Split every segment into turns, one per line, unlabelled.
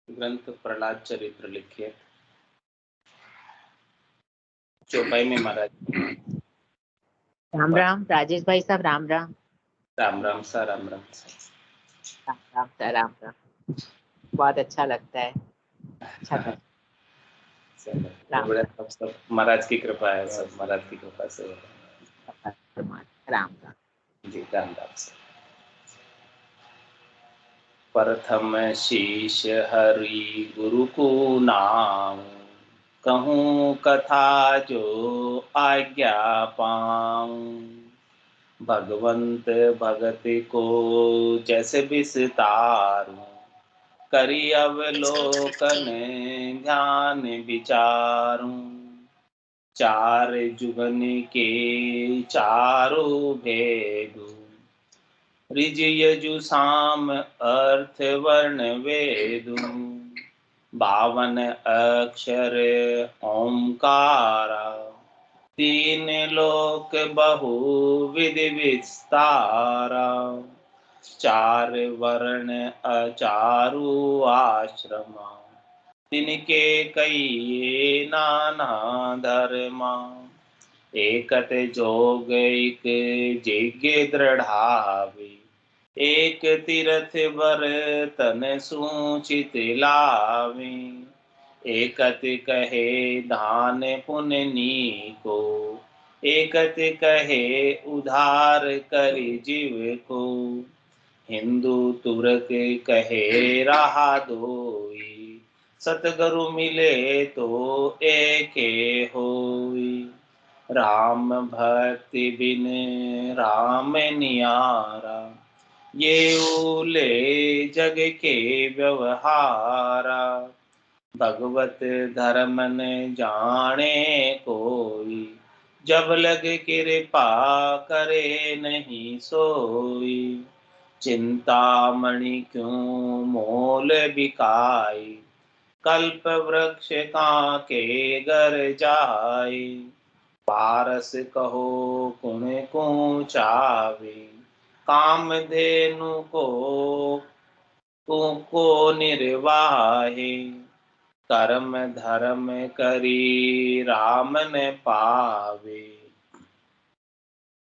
ग्रंथ प्रहलाद चरित्र लिखिए चौपाई में महाराज।
राम राम राजेश भाई साहब, राम राम।
राम राम सा, राम राम सा।
राम राम सा, राम राम। बहुत अच्छा लगता है, अच्छा कर। राम
बड़े सब महाराज की कृपा है, सब महाराज की कृपा से।
राम राम।
जी राम राम सा। प्रथम शीश हरि गुरु को नाम, कहूँ कथा जो आज्ञा पाऊं। भगवंत भगति को जैसे विस्तारूं, करी अवलोकन ध्यान विचारूं। चार जुगन के चारों भेदू, ऋज यजु साम अर्थ वर्ण वेदू। 52 अक्षर ओंकारा, तीन लोक बहु विधि विस्तारा। चार वर्ण अचारु आश्रमा, तिनके कई नाना धर्मा। एकत जोग एक जिज्ञ दृढ़ावे, एक तीरथ बर तन सूचित लावे। एकत कहे दान पुण्य को, एकत कहे उधार करि जीव को। हिंदू तुर्क कहे रहा दोई, सतगुरु मिले तो एके होई। राम भक्ति बिन राम नियारा, ये ओले जग के व्यवहारा। भगवत धर्म न जाने कोई, जब लग कृपा करे नहीं सोई। चिंतामणि क्यों मोल बिकाई, कल्प वृक्ष कांके घर जाए। पारस कहो कुण को चावे, काम धेनु को निर्वाहे। कर्म धर्म करी राम न पावे,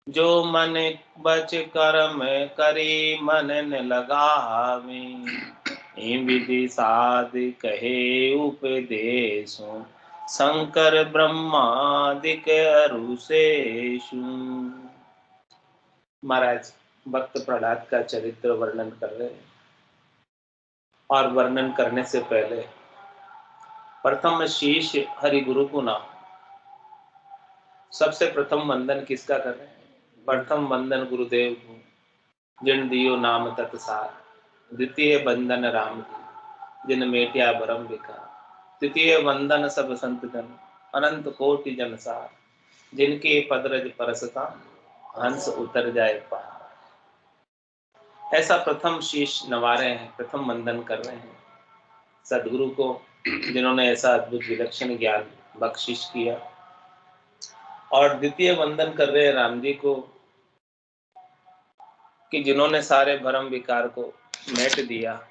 जो मन बच कर्म करी मन न लगावे। विधि साध कहे उपदेशों, शंकर ब्रह्मादिक अरुषेशु। महाराज भक्त प्रहलाद का चरित्र वर्णन कर रहे हैं, और वर्णन करने से पहले प्रथम शीश हरि गुरु को नाम। सबसे प्रथम वंदन किसका कर रहे हैं? प्रथम वंदन गुरुदेव को, जिन दियो नाम तत्सार। द्वितीय वंदन राम की, जिन मेटिया भरम विकार। तृतीय वंदन सब संत जन, अनंत कोटि जनसार। जिनके पदरज परसता, हंस उतर जाए पार। ऐसा प्रथम शीश नवा रहे हैं, प्रथम वंदन कर रहे हैं सदगुरु को, जिन्होंने ऐसा अद्भुत विलक्षण ज्ञान बख्शिश किया। और द्वितीय वंदन कर रहे हैं राम जी को, कि जिन्होंने सारे भरम विकार को मेट दिया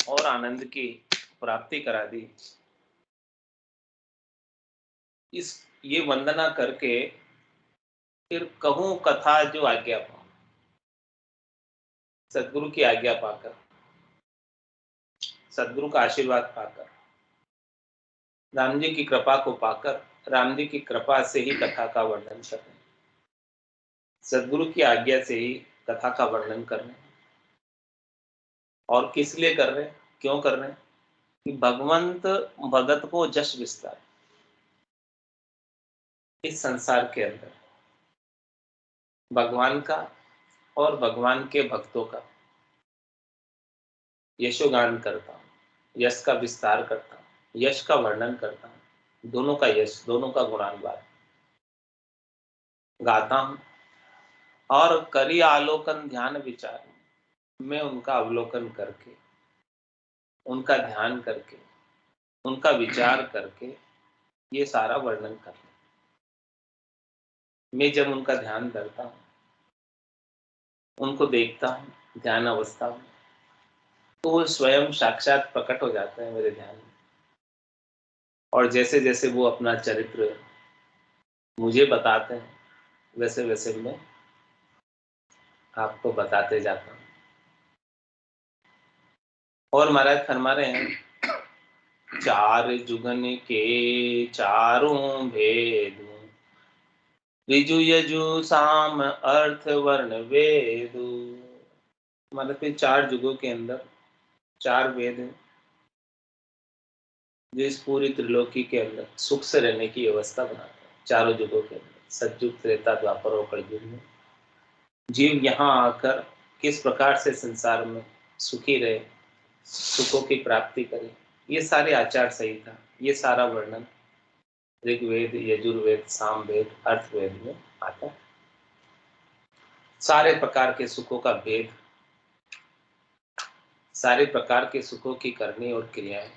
और आनंद की प्राप्ति करा दी। ये वंदना करके फिर कहूं कथा जो आज्ञा पाऊं। सदगुरु की आज्ञा पाकर, सदगुरु का आशीर्वाद पाकर, राम जी की कृपा को पाकर, राम जी की कृपा से ही कथा का वर्णन कर रहे हैं। सदगुरु की आज्ञा से ही कथा का वर्णन कर रहे हैं। और किस लिए कर रहे हैं, क्यों कर रहे हैं? कि भगवंत भगत को जश विस्तार। इस संसार के अंदर भगवान का और भगवान के भक्तों का यशोगान करता हूं, यश का विस्तार करता हूं, यश का वर्णन करता हूं। दोनों का यश, दोनों का गुणानुवाद गाता हूं। और करी आलोकन ध्यान विचार, मैं उनका अवलोकन करके, उनका ध्यान करके, उनका विचार करके ये सारा वर्णन कर। मैं जब उनका ध्यान करता हूं, उनको देखता हूं ध्यान अवस्था में, तो वो स्वयं साक्षात प्रकट हो जाते हैं मेरे ध्यान में। और जैसे जैसे वो अपना चरित्र मुझे बताते हैं, वैसे वैसे मैं आपको बताते जाता हूँ। और महाराज फरमा रहे हैं, चार जुगन के चारों भेद, ऋजु यजु साम अर्थ वर्ण वेद। मतलब कि चार युगों के अंदर चार वेद हैं जो इस पूरी त्रिलोकी के अंदर सुख से रहने की व्यवस्था बनाते हैं। चारों युगों के अंदर सतयुग, त्रेता, द्वापर और कलयुग में जीव यहाँ आकर किस प्रकार से संसार में सुखी रहे, सुखों की प्राप्ति करे, ये सारे आचार संहिता, ये सारा वर्णन ऋग्वेद, यजुर्वेद, सामवेद, अर्थवेद में आता है। सारे प्रकार के सुखों का भेद, सारे प्रकार के सुखों की करनी और क्रियाएं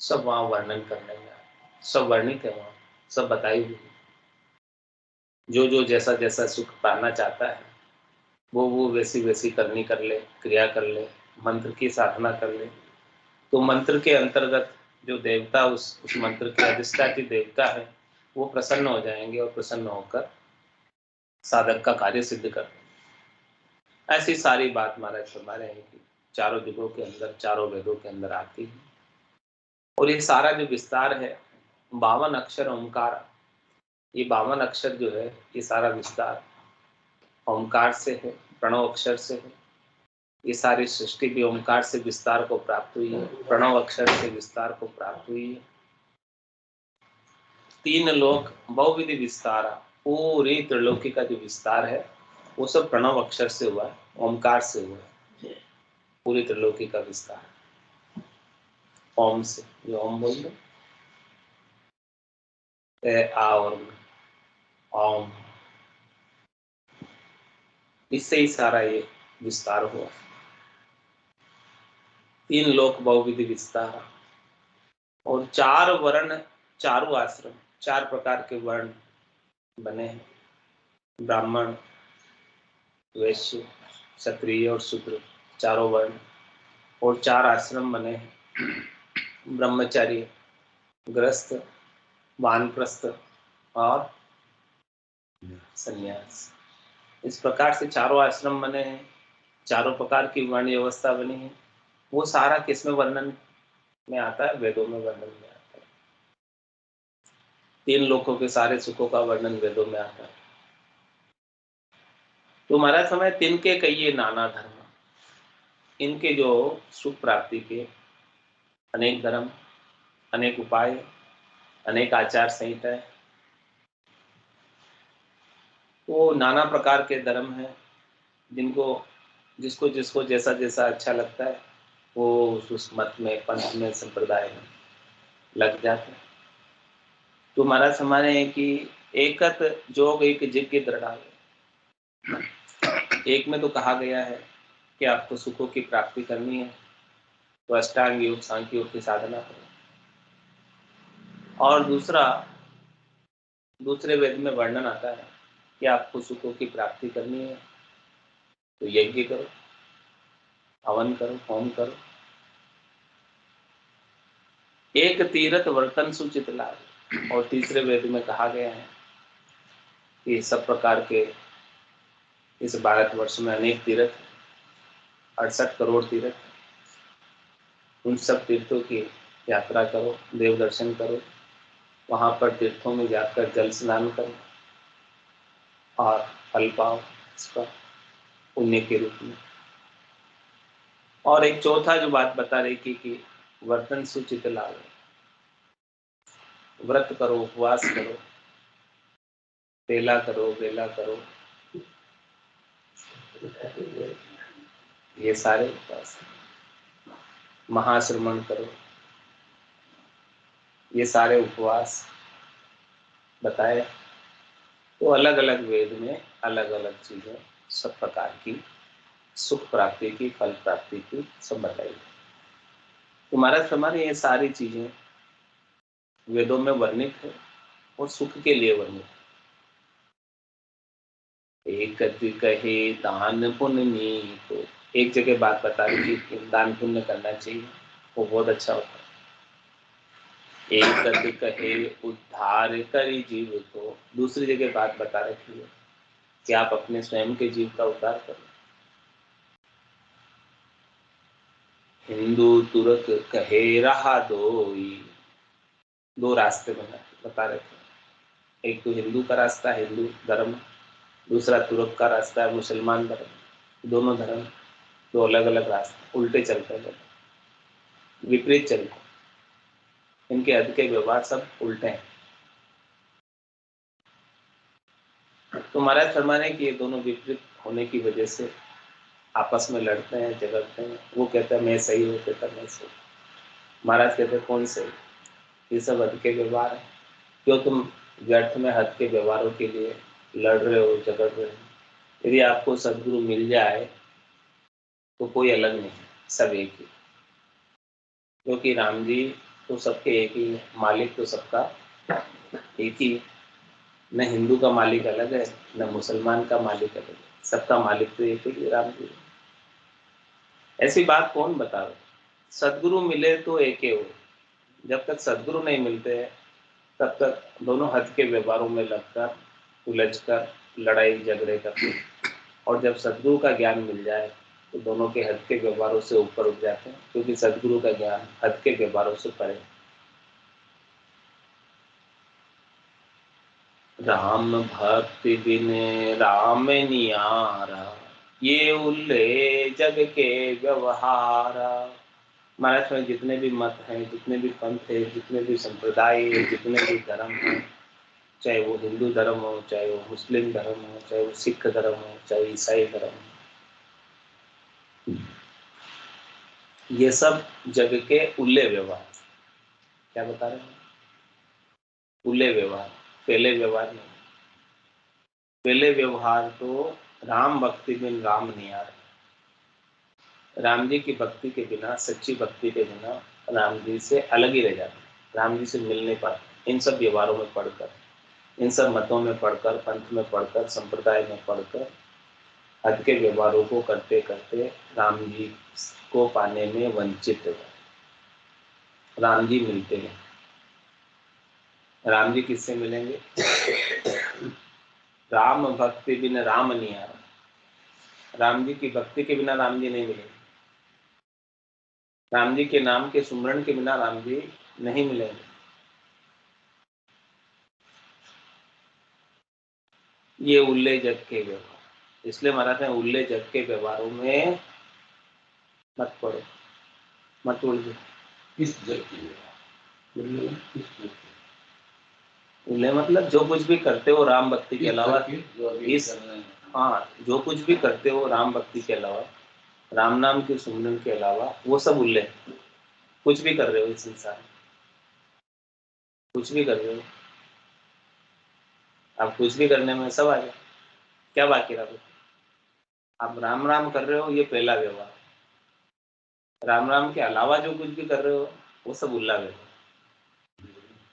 सब वहां वर्णन करने में आए, सब वर्णित है वहां, सब बताई हुई। जो जो जैसा जैसा सुख पाना चाहता है वो वैसी वैसी करनी कर ले, क्रिया कर ले, मंत्र की साधना कर ले, तो मंत्र के अंतर्गत जो देवता उस मंत्र के अधिष्ठात्री देवता है वो प्रसन्न हो जाएंगे और प्रसन्न होकर साधक का कार्य सिद्ध कर देंगे। ऐसी सारी बात महाराज फरमा रहे हैं कि चारों युगों के अंदर, चारों वेदों के अंदर आती है। और ये सारा जो विस्तार है 52 अक्षर ओंकार, ये 52 अक्षर जो है ये सारा विस्तार ओंकार से है, प्रणव अक्षर से है। ये सारी सृष्टि भी ओंकार से विस्तार को प्राप्त हुई है, प्रणव अक्षर से विस्तार को प्राप्त हुई है। तीन लोक बहुविधि विस्तार, पूरी त्रिलोकी का जो विस्तार है वो सब प्रणव अक्षर से हुआ है, ओंकार से हुआ है। पूरी त्रिलोकी का विस्तार ओम से, जो ओम बोल दो आ और ओम, इससे ही सारा ये विस्तार हुआ। तीन लोक बहुविधि विस्तार, और चार वर्ण, चारों आश्रम, चार प्रकार के वर्ण बने हैं, ब्राह्मण, वैश्य, क्षत्रिय और शूद्र, चारों वर्ण। और चार आश्रम बने हैं, ब्रह्मचारी, गृहस्थ, वानप्रस्थ और संन्यास। इस प्रकार से चारों आश्रम बने हैं, चारों प्रकार की वर्ण व्यवस्था बनी है। वो सारा किसमें वर्णन में आता है? वेदों में वर्णन में आता है। तीन लोकों के सारे सुखों का वर्णन वेदों में आता है। तो महाराज समय तिनके कहिए नाना धर्म, इनके जो सुख प्राप्ति के अनेक धर्म, अनेक उपाय, अनेक आचार संहिता है। वो नाना प्रकार के धर्म हैं, जिसको जिसको जैसा जैसा अच्छा लगता है वो उस मत में, पंथ में, संप्रदाय में लग जाते हैं। तो महाराज हमारे हैं कि एकत जोग एक जिज्ञ दृढ़, एक में तो कहा गया है कि आपको सुखों की प्राप्ति करनी है तो अष्टांग योग, सांख्य योग की साधना करो। और दूसरे वेद में वर्णन आता है कि आपको सुखों की प्राप्ति करनी है तो यज्ञ करो, हवन करो, होम करो। एक तीर्थ वर्तन सुचित लाभ, और तीसरे वेद में कहा गया है कि सब प्रकार के इस भारतवर्ष में अनेक तीर्थ, 68 करोड़ तीर्थ, उन सब तीर्थों की यात्रा करो, देव दर्शन करो, वहां पर तीर्थों में जाकर जल स्नान करो और फल पाओ इसका पुण्य के रूप में। और एक चौथा जो बात बता रही थी कि वर्तन सुचित लाभ, व्रत करो, उपवास करो, बेला करो, बेला करो, ये सारे उपवास, महाश्रमण करो, ये सारे उपवास बताए। तो अलग अलग वेद में अलग अलग चीजें, सब प्रकार की सुख प्राप्ति की, फल प्राप्ति की सब बताई। तो महाराज हमारे ये सारी चीजें वेदों में वर्णित है और सुख के लिए वर्णित है। एक कहे दान पुण्य नीको, एक जगह बात बता रही थी कि दान पुण्य करना चाहिए, वो बहुत अच्छा होता है। एक कद कहे उद्धार करी जीव को, दूसरी जगह बात बता रखी है कि आप अपने स्वयं के जीव का उद्धार करो। हिंदू तुरक कहे रहा दोई, दो रास्ते बता रखे हैं। एक तो हिंदू का रास्ता है, हिंदू धर्म, दूसरा तुर्क का रास्ता है, मुसलमान धर्म। दोनों धर्म दो अलग अलग रास्ते, उल्टे चलते हैं, विपरीत चलते हैं। इनके हद के व्यवहार सब उल्टे हैं। तो महाराज फरमाने कि ये दोनों विपरीत होने की वजह से आपस में लड़ते हैं, झगड़ते हैं। वो कहता है मैं सही हूँ, कहता मैं सही। महाराज कहते हैं कौन सही? ये सब हद के व्यवहार है। क्यों तुम व्यर्थ में हद के व्यवहारों के लिए लड़ रहे हो, झगड़ रहे हो? यदि आपको सदगुरु मिल जाए तो कोई अलग नहीं, सब एक ही। क्योंकि राम जी तो सबके एक ही है, मालिक तो सबका एक ही है। न हिंदू का मालिक अलग है, न मुसलमान का मालिक अलग है, सबका मालिक तो एक ही राम जी। ऐसी बात कौन बता रहा? सदगुरु मिले तो एक ही हो। जब तक सदगुरु नहीं मिलते तब तक दोनों हद के व्यवहारों में लगकर, उलझकर, लड़ाई झगड़े करते। और जब सदगुरु का ज्ञान मिल जाए तो दोनों के हद के व्यवहारों से ऊपर उठ जाते हैं, क्योंकि सदगुरु का ज्ञान हद के व्यवहारों से परे। राम भक्ति बिन राम नियारा, ये उल्ले जग के व्यवहारा। महाराष्ट्र में जितने भी मत हैं, जितने भी पंथ है, जितने भी संप्रदाय है, जितने भी धर्म हैं, चाहे वो हिंदू धर्म हो, चाहे वो मुस्लिम धर्म हो, चाहे वो सिख धर्म हो, चाहे ईसाई धर्म हो, ये सब जग के उल्ले व्यवहार। क्या बता रहे हैं? उल्ले व्यवहार, पहले व्यवहार नहीं। पहले व्यवहार तो राम भक्ति बिन राम नियार। राम जी की भक्ति के बिना, सच्ची भक्ति के बिना राम जी से अलग ही रह जाते, राम जी से मिल नहीं पाते। इन सब व्यवहारों में पढ़कर, इन सब मतों में पढ़कर, पंथ में पढ़कर, संप्रदाय में पढ़कर, हद के व्यवहारों को करते करते राम जी को पाने में वंचित है। राम जी मिलते हैं। राम जी किससे मिलेंगे? राम भक्ति बिना राम नहीं आ रहा। राम जी की भक्ति के बिना राम जी नहीं मिलेंगे। राम जी के नाम के सुमरण के बिना राम जी नहीं मिलेंगे। ये उल्ले जग के व्यवहार, इसलिए महाराज ने उल्ले जग के व्यवहारों में मत पड़ो, मत उलझो।
किस जग के व्यवहार?
उल्ले मतलब जो कुछ भी करते हो राम भक्ति के अलावा, इस हाँ, जो कुछ भी करते हो राम भक्ति के अलावा, राम नाम के सुमरन के अलावा, वो सब उल्ले। कुछ भी कर रहे हो इस संसार में, कुछ भी कर रहे हो आप, कुछ भी करने में सब आ गया। क्या बाकी रहा? आप राम राम कर रहे हो, ये पहला व्यवहार। राम राम के अलावा जो कुछ भी कर रहे हो वो सब उल्ला व्यवहार।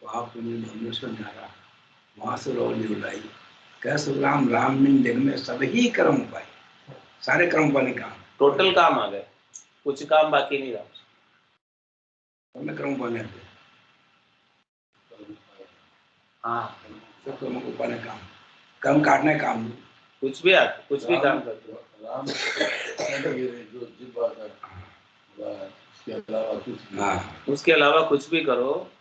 आप नारा वहां से रोली उलाई, कैसे राम राम में जग में सभी कर्म पाए, सारे कर्म पाने काम,
टोटल काम आ गए, कुछ काम बाकी नहीं रहा।
सबने कर्म पाने,
हाँ,
सब कर्मों को पाने काम, कर्म काटने काम,
कुछ भी आता, कुछ भी काम करते हो।
राम जो जिब्बा का, उसके अलावा कुछ, हाँ, उसके
अलावा कुछ भी करो,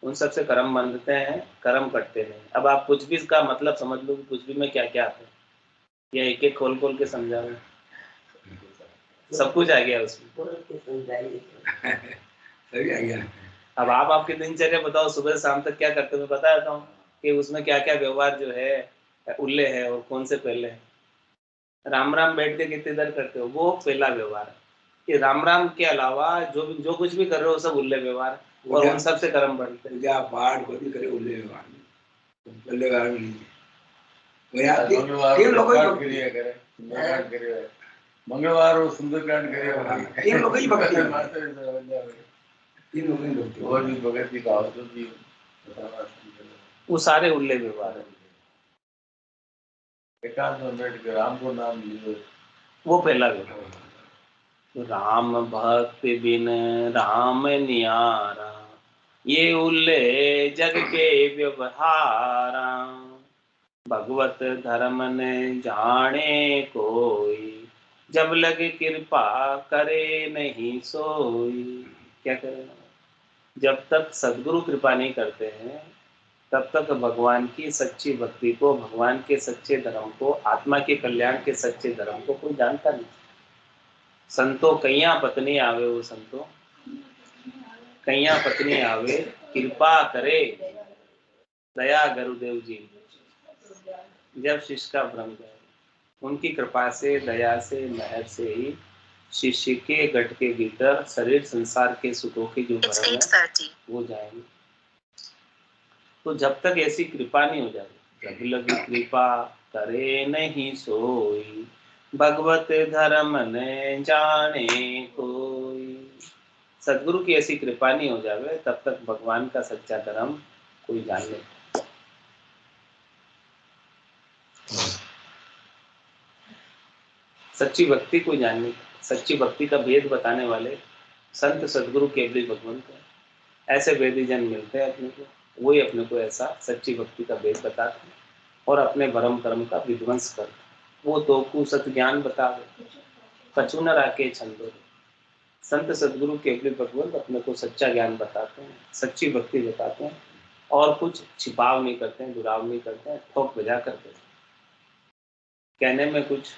उन सबसे कर्म बंधते हैं, कर्म करते हैं। अब आप कुछ भी का मतलब समझ लो, कुछ भी में क्या क्या आता है, या एक एक खोल खोल के समझा रहे, सब कुछ आ गया उसमें,
सही आ गया।
अब आप आपकी दिनचर्या बताओ, सुबह से शाम तक क्या करते हो? मैं बता देता हूँ कि उसमें क्या क्या व्यवहार जो है उल्ले है और कौन से पहले है। राम राम बैठ के कितनी देर करते हो, वो पहला व्यवहार है। कि राम राम के अलावा जो कुछ भी कर रहे हो सब उल्ले व्यवहार, और उन सब से कर्म बढ़ते हैं।
पूजा पाठ कोई भी करे उल्ले व्यवहार में, उल्ले व्यवहार में नहीं।
मंगलवार और सुंदरकांड करे,
तीन लोग ही भक्ति है,
तीन लोग ही भक्ति, और भी भगत की कहावतों की,
वो सारे उल्ले व्यवहार है।
एकांत में बैठ के राम को नाम लिए,
वो पहला व्यवहार। राम भक्ति बिन राम नियारा, ये उल्ले जग के व्यवहारा। भगवत धर्म न जाने कोई, जब लगे कृपा करे नहीं सोई। क्या करें? जब तक सद्गुरु कृपा नहीं करते हैं तब तक भगवान की सच्ची भक्ति को, भगवान के सच्चे धर्म को, आत्मा के कल्याण के सच्चे धर्म को कोई जानता नहीं। संतो कैया पत्नी आवे, वो संतो कैया पत्नी आवे, कृपा करे दया गुरुदेव जी। जब शिष्य का भ्रम जाए, उनकी कृपा से, दया से, मेहर से ही शिष्य के गट के भीतर शरीर संसार के सुखों की जो भ्रम है वो जाएंगे। तो जब तक ऐसी कृपा नहीं हो जाती, जब लगी कृपा करे नहीं सोई, भगवत धर्म न जाने कोई। सदगुरु की ऐसी कृपा नहीं हो जावे तब तक भगवान का सच्चा धर्म कोई जान नहीं। सच्ची भक्ति कोई जान नहीं। सच्ची भक्ति का भेद बताने वाले संत सदगुरु केवली भगवंत है। ऐसे वेदी जन मिलते हैं अपने को, वही अपने को ऐसा सच्ची भक्ति का भेद बताते हैं और अपने भरम कर्म का विध्वंस करते हैं। वो तो को सत ज्ञान बतावे, कछु न राखे छंदो। संत सदगुरु केवली भगवंत अपने को सच्चा ज्ञान बताते हैं, सच्ची भक्ति बताते हैं और कुछ छिपाव नहीं करते हैं, दुराव नहीं करते हैं, ठोक बजा करते हैं, कहने में कुछ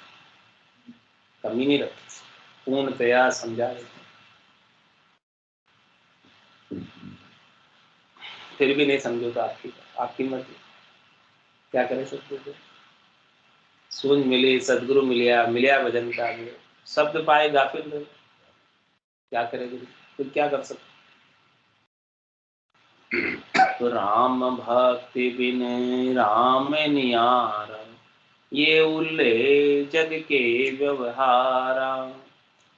कमी नहीं रखते, पूर्णतया समझा देते हैं। फिर भी नहीं समझो तो आपकी मर्जी, क्या करे सकते थे। सूझ मिली, सदगुरु मिलिया, मिलिया भजन का आगे, शब्द पाए गाफिल रहे, क्या करेंगे, फिर क्या कर सकते। तो राम भक्ति बिन राम नियारा, ये उल्ले जग के व्यवहारा।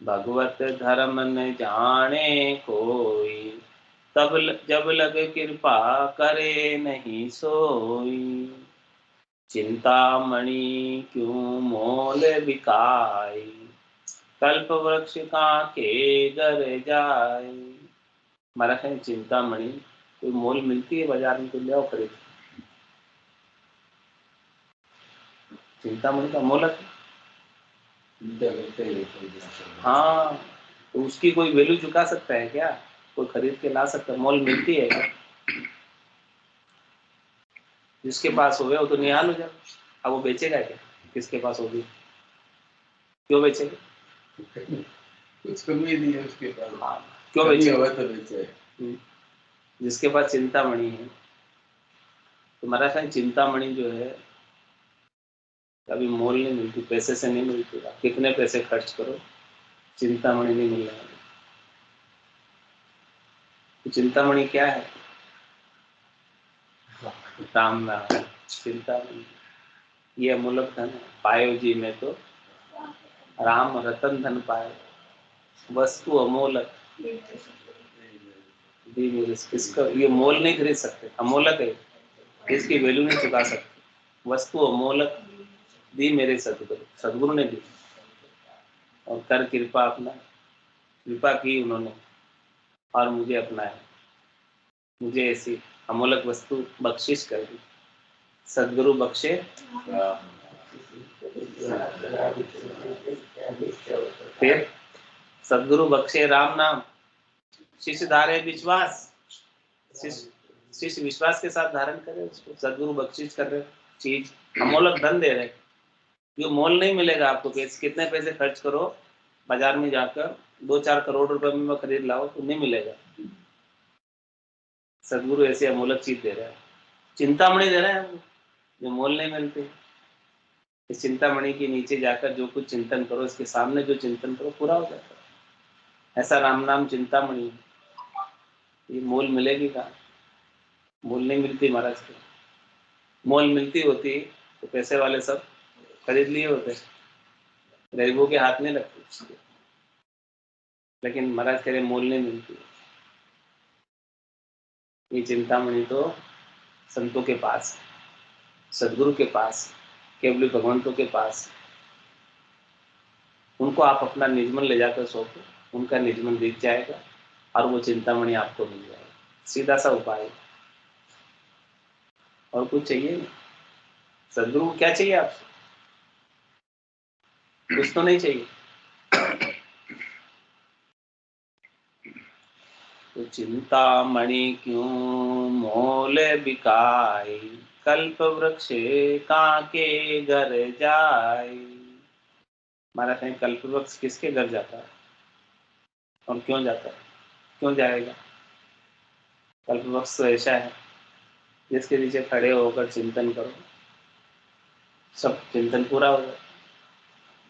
भगवत धर्म न जाने कोई, तब जब लग कृपा करे नहीं सोई। चिंतामणि क्यों मोल बिकाई, कल्प वृक्ष के घर जाए। हमारा कहीं चिंतामणि कोई मोल मिलती है बाजार में, तो ले आओ खरीद। चिंतामणि का मोलक, हाँ, तो उसकी कोई वैल्यू चुका सकता है क्या? कोई खरीद के ला सकता है? मोल मिलती है क्या? जिसके पास हो गया वो तो निहाल हो जाए। अब वो बेचेगा क्या? किसके पास होगी, क्यों बेचेगा?
कुछ कमी नहीं है उसके पास।
हाँ, क्यों बेचेगा?
तो बेचे।
जिसके पास चिंतामणि है, तो मेरा ख्याल चिंतामणि जो है कभी मोल नहीं मिलती, पैसे से नहीं मिलती। कितने पैसे खर्च करो, चिंतामणि नहीं मिल रहा। तो चिंतामणि क्या है? राम नाम। चिंतामणि ये अमूलक धन है। पायो जी में तो राम रतन धन पाए, वस्तु अमूलक दी मेरे। किसका ये मोल नहीं खरीद सकते, अमूलक है, इसकी वैल्यू नहीं चुका सकते। वस्तु अमूलक दी मेरे सदगुरु, सदगुरु ने दी और कर कृपा अपना, कृपा की उन्होंने और मुझे अपनाया, मुझे ऐसी अमूलक वस्तु बख्शिश कर दी। सदगुरु बख्शे फिर सदगुरु बख्शे राम नाम, शिष्य धारे विश्वास। शिष्य विश्वास के साथ धारण करे उसको। सदगुरु बख्शिश कर रहे, चीज अमूलक धन दे रहे, जो मोल नहीं मिलेगा आपको। कितने पैसे खर्च करो बाजार में जाकर, 2-4 करोड़ रुपए में मैं खरीद लाओ तो नहीं मिलेगा। सदगुरु ऐसे अमूलक चीज दे रहा है, चिंतामणि दे रहे हैं जो मोल नहीं मिलते। इस चिंतामणि के नीचे जाकर जो कुछ चिंतन करो, इसके सामने जो चिंतन करो पूरा हो जाता है। ऐसा राम नाम चिंतामणि, ये मोल मिलेगी कहाँ? मोल नहीं मिलती महाराज को। मोल मिलती होती तो पैसे वाले सब खरीद लिए होते, गरीबों के हाथ नहीं लगते। लेकिन महाराज कह रहे मोल नहीं मिलती। ये चिंतामणि तो संतों के पास, सदगुरु के पास, केवल भगवंतों के पास। उनको आप अपना निजमन ले जाकर सौंपो, उनका निजमन दिख जाएगा और वो चिंतामणि आपको मिल जाएगा। सीधा सा उपाय है, और कुछ चाहिए नहीं। सदगुरु को क्या चाहिए आपसे? कुछ तो नहीं चाहिए। तो चिंतामणि क्यों मोल बिकाई, कल्प वृक्ष काके घर जाए। हमारा कहीं कल्प वृक्ष किसके घर जाता है और क्यों जाता है, क्यों जाएगा? कल्प वृक्ष तो ऐसा है जिसके नीचे खड़े होकर चिंतन करो, सब चिंतन पूरा हो जाए।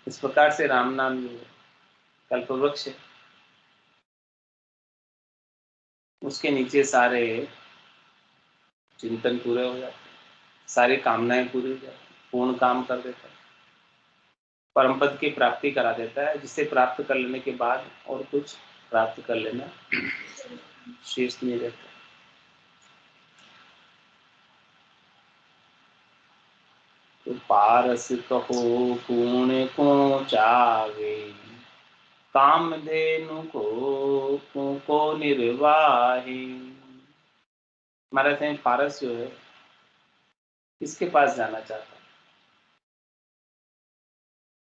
इस प्रकार से राम नाम जो है कल्प वृक्ष है, उसके नीचे सारे चिंतन पूरे हो जाते, सारी कामनाएं पूरी हो जाती, पूर्ण काम कर देता है, परम पद की प्राप्ति करा देता है, जिसे प्राप्त कर लेने के बाद और कुछ प्राप्त कर लेना शेष नहीं रहता। तो पारस कहो पुण्य को चावे, कामधेनु को निर्वाही। हमारे थे पारस जो है किसके पास जाना चाहता है?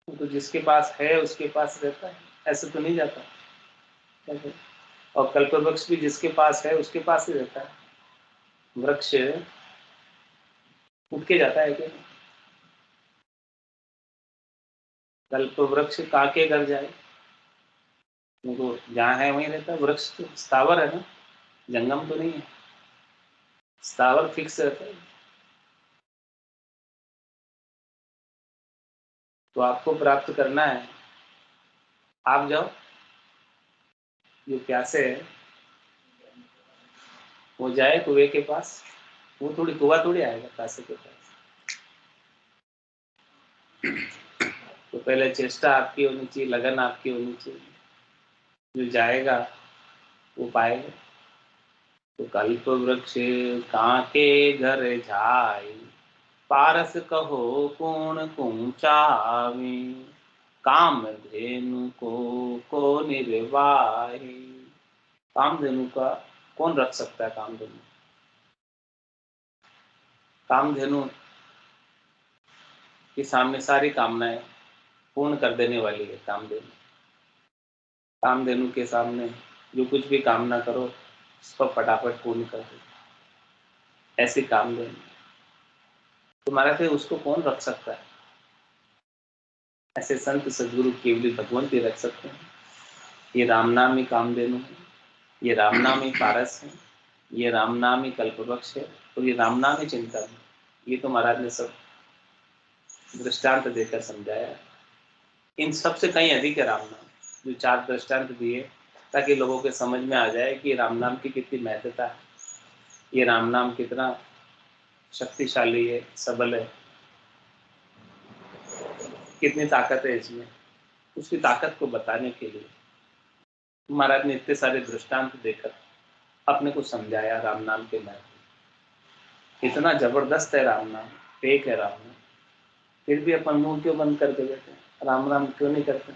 तो जिसके पास है उसके पास रहता है, ऐसे तो नहीं जाता। और कल्पवृक्ष भी जिसके पास है उसके पास ही रहता है। वृक्ष उठ के जाता है क्या? कल्प वृक्ष काके घर जाए, वो जहाँ है वहीं रहता है। वृक्ष तो स्थावर है ना, जंगम तो नहीं है, स्थावर फिक्स रहता है। तो आपको प्राप्त करना है, आप जाओ, जो प्यासे है वो जाए कुएं के पास। वो थोड़ी कुआं थोड़ी आएगा प्यासे के पास। तो पहले चेष्टा आपकी होनी चाहिए, लगन आपकी होनी चाहिए, जो जाएगा वो पाएगा। तो कल्प वृक्ष काके घर जाए, पारस कहो पूर्ण कुचावी, काम धेनु को निर्वाही। कामधेनु का कौन रख सकता है? कामधेनु, कामधेनु के सामने सारी कामनाएं पूर्ण कर देने वाली है। कामधेनु, कामधेनु के सामने जो कुछ भी कामना करो उसको फटाफट पूर्ण कर दे, ऐसी कामधेनु। तुम्हारा फिर उसको कौन रख सकता है? ऐसे संत सदगुरु केवल भगवान ही रख सकते हैं। ये राम नाम ही कामधेनु है, ये राम नाम ही पारस है, ये राम नाम ही कल्पवृक्ष है, और ये राम नाम ही चिंतन है। ये तो महाराज ने सब दृष्टांत देकर समझाया। इन सबसे कहीं अधिक है राम नाम, जो 4 दृष्टांत दिए ताकि लोगों के समझ में आ जाए कि राम नाम की कितनी महत्ता है, ये राम नाम कितना शक्तिशाली है, सबल है, कितनी ताकत है इसमें। उसकी ताकत को बताने के लिए महाराज ने इतने सारे दृष्टांत देकर अपने को समझाया राम नाम के महत्व। इतना जबरदस्त है राम नाम, फेक है राम नाम, फिर भी अपन मुंह क्यों बंद करके बैठे हैं? राम नाम क्यों नहीं करते?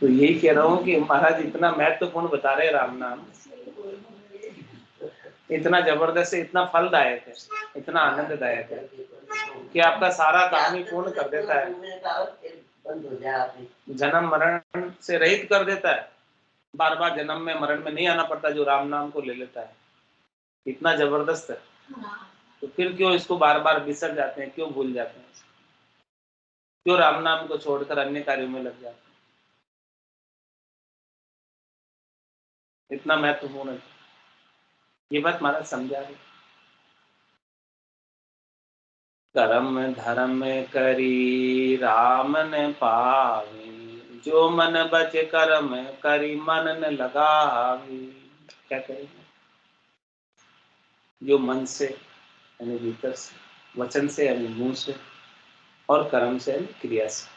तो यही कह रहा हूँ कि महाराज इतना महत्वपूर्ण बता रहे राम नाम, इतना जबरदस्त, इतना फलदायक है, इतना आनंददायक है कि आपका सारा काम ही पूर्ण कर देता है, जन्म मरण से रहित कर देता है, बार बार जन्म में मरण में नहीं आना पड़ता जो राम नाम को ले लेता है। इतना जबरदस्त है। तो फिर क्यों इसको बार बार बिसर जाते हैं, क्यों भूल जाते हैं, क्यों राम नाम को छोड़कर अन्य कार्यों में लग जाते हैं? इतना महत्वपूर्ण है, ये बात महाराज समझा रहे। कर्म धर्म करी राम न पावे, जो मन बच कर्म करी मन न लगावे। क्या करेंगे? जो मन से यानी भीतर से, वचन से यानी मुंह से, और कर्म से यानी क्रिया से।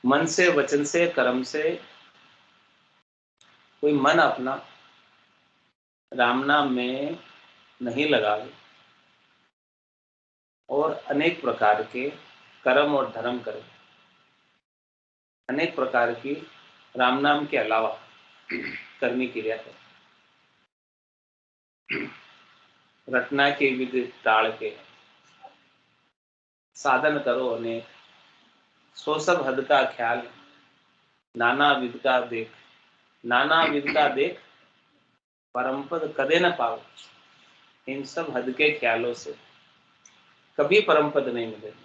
मन से, वचन से, कर्म से कोई मन अपना राम नाम में नहीं लगावे और अनेक प्रकार के कर्म और धर्म करें, अनेक प्रकार की राम नाम के अलावा करनी क्रिया करें। रटना के विधि टाल के साधन करो अनेक, सो सब हद का ख्याल, नाना विध का देख, नाना विध का देख परम पद कदे न पाओ। इन सब हद के ख्यालों से कभी परम पद नहीं मिलेगा।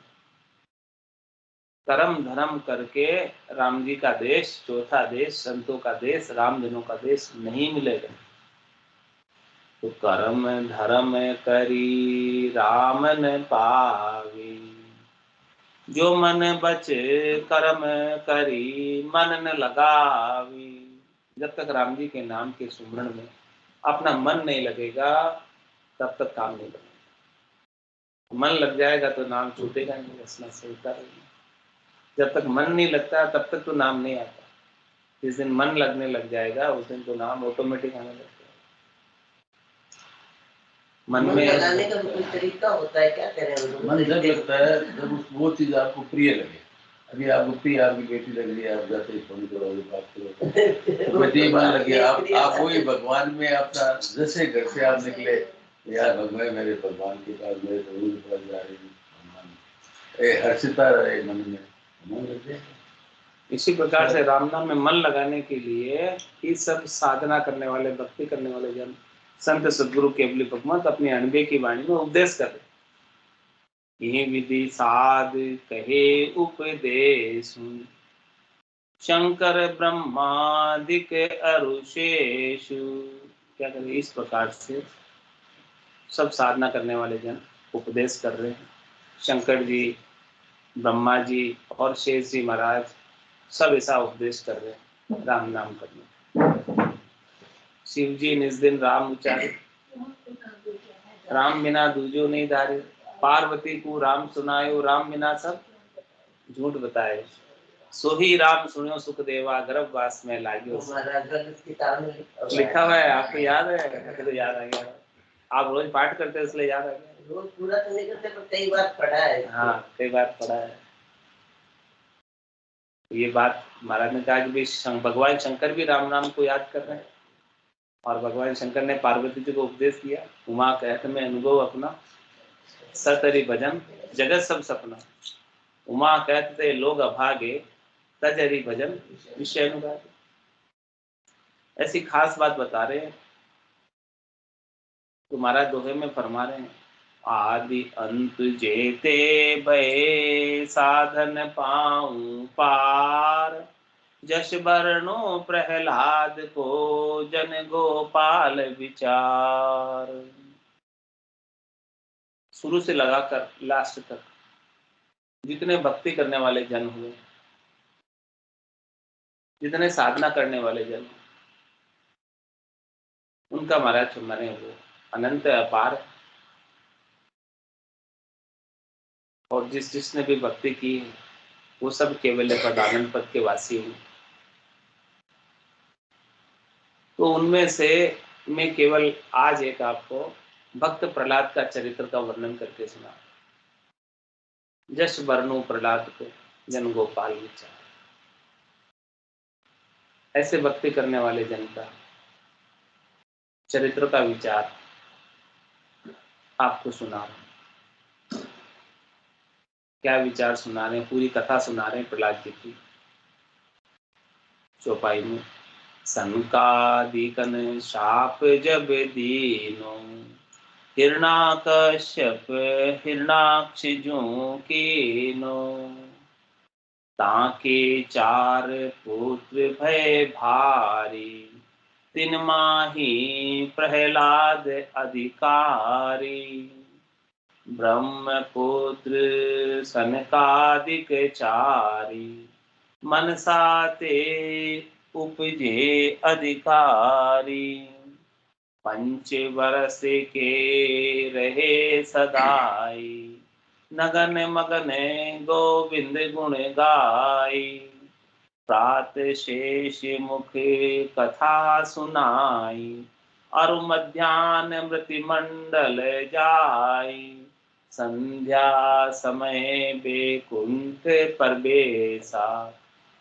कर्म धर्म करके राम जी का देश, चौथा देश, संतों का देश, रामजनों का देश नहीं मिलेगा। तो कर्म धर्म करी राम न पावे, जो मन बच कर्म करी मन न लगावी। जब तक राम जी के नाम के सुमरण में अपना मन नहीं लगेगा तब तक काम नहीं लगेगा। मन लग जाएगा तो नाम छूटेगा नहीं, रसना चलता रहेगा। जब तक मन नहीं लगता तब तक तो नाम नहीं आता। जिस दिन मन लगने लग जाएगा उस दिन तो नाम ऑटोमेटिक आने लगता है। मन में
लगाने का कोई तरीका होता है क्या? करें
मन जब लगता है जब वो चीज आपको प्रिय लगे। अभी आपको प्रिय आपकी बेटी लग रही है, आप जाते ही फोन करोगे, बात करोगे, बेटी मन लगी, आप वही भगवान में अपना, जैसे घर से आप निकले, यार भगवान मेरे भगवान के पास, मेरे प्रभु के पास जा रही हूँ, भगवान हर्षिता रहे मन में, मन लग जाए।
इसी प्रकार से राम नाम में मन लगाने के लिए ही सब साधना करने वाले, भक्ति करने वाले जन, संत सदगुरु केवली भगवंत अपने अनुभव की वाणी में उपदेश कर रहे। यही विधि साध कहे उपदेश, शंकर ब्रह्मादिक अरुशेषु। क्या करें? इस प्रकार से सब साधना करने वाले जन उपदेश कर रहे हैं। शंकर जी, ब्रह्मा जी और शेष जी महाराज सब ऐसा उपदेश कर रहे हैं राम नाम करने। शिव जी निज दिन राम उचारे, राम बिना दूजो नहीं धारे। पार्वती को राम सुनायो, राम बिना सब झूठ बताए। सो ही राम सुनो सुख देवा, गर्भवास में लाग्यो। लिखा हुआ है, आपको याद है? तो याद आ गया। आप रोज पाठ करते हैं इसलिए याद आ गया।
रोज पूरा तो नहीं करते पर कई बार पढ़ा है।
हाँ, कई बार पढ़ा है। ये बात महाराज ने कहा कि भगवान शंकर भी राम नाम को याद कर रहे हैं और भगवान शंकर ने पार्वती जी को उपदेश दिया। उमा कहत में अनुभव अपना, सतरी भजन जगत सब सपना। उमा कहते लोग अभागे, तजरी भजन विषय अनुरागे। ऐसी खास बात बता रहे हैं तो महाराज दोहे में फरमा रहे हैं, आदि अंत जेते भय साधन पाऊं पार, जश वर्णो प्रहलाद को जन गोपाल विचार। शुरू से लगाकर लास्ट तक जितने भक्ति करने वाले जन हुए, जितने साधना करने वाले जन, उनका महाराज सुनने हुए अनंत अपार। और जिसने भी भक्ति की वो सब केवल पद आनंद पद के वासी हुए। तो उनमें से मैं केवल आज एक आपको भक्त प्रहलाद का चरित्र का वर्णन करके सुना। जश वर्णु प्रहलाद को जन गोपाल विचार। ऐसे भक्ति करने वाले जन का चरित्र का विचार आपको सुना रहे। क्या विचार सुना रहे? पूरी कथा सुना रहे प्रहलाद जी की। चौपाई में संकादिकन शाप जब दीनो, हिरणाकश्यप हिरणाक्ष जो कीनो, ताके चार पुत्र भय भारी, तिन माही प्रहलाद अधिकारी। ब्रह्मपुत्र सनकादिक चारी, मनसाते उपजे अधिकारी। पंच वर्ष के रहे सदाई, नगन मगन गोविंद गुण गाई। प्रात शेष मुख कथा सुनाई, और मध्यान्ह मृति मंडल जाई। संध्या समय बेकुंठ परबेसा,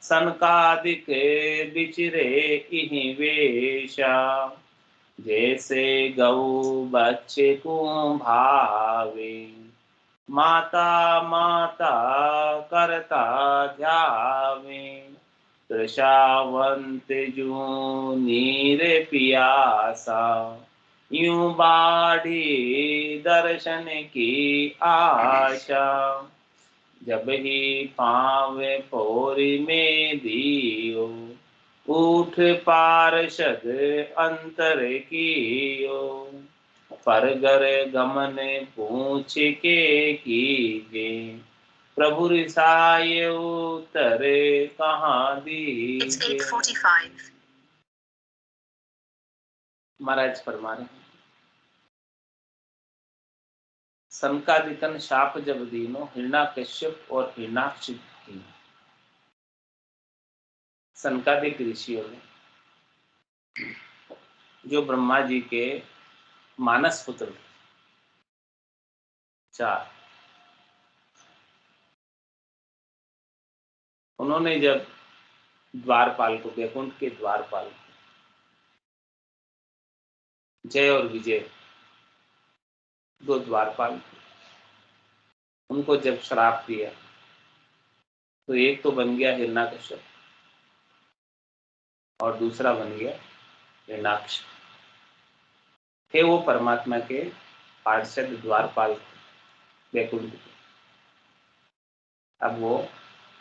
सनकादिक बिचरे इहि वेशा। जैसे गौ बच्चे को भावे, माता माता करता ध्यावे। तृषावंत जू नीर पियासा, यूं बाढ़ी दर्शन की आशा। जब ही पावे पोरी में दियो, उठ पार्षद अंतर कियो। परगर गमन पूछ के कीजे, प्रभु रिसाय उत्तर कहाँ दीजे। महाराज फरमा रहे हैं, सनकादिकन शाप जब दीनो, हिरण्याकश्यप और हिरण्याक्ष की। सनकादिक ऋषियों ने, जो ब्रह्मा जी के मानस पुत्र थे, 4, उन्होंने जब द्वारपाल को, वैकुंठ के द्वारपाल को, जय और विजय 2 द्वारपाल, उनको जब श्राप दिया तो एक तो बन गया हिरण्याकश्यप और दूसरा बन गया हिरण्याक्ष। थे वो परमात्मा के पार्षद द्वारपाल वैकुंठ के, अब वो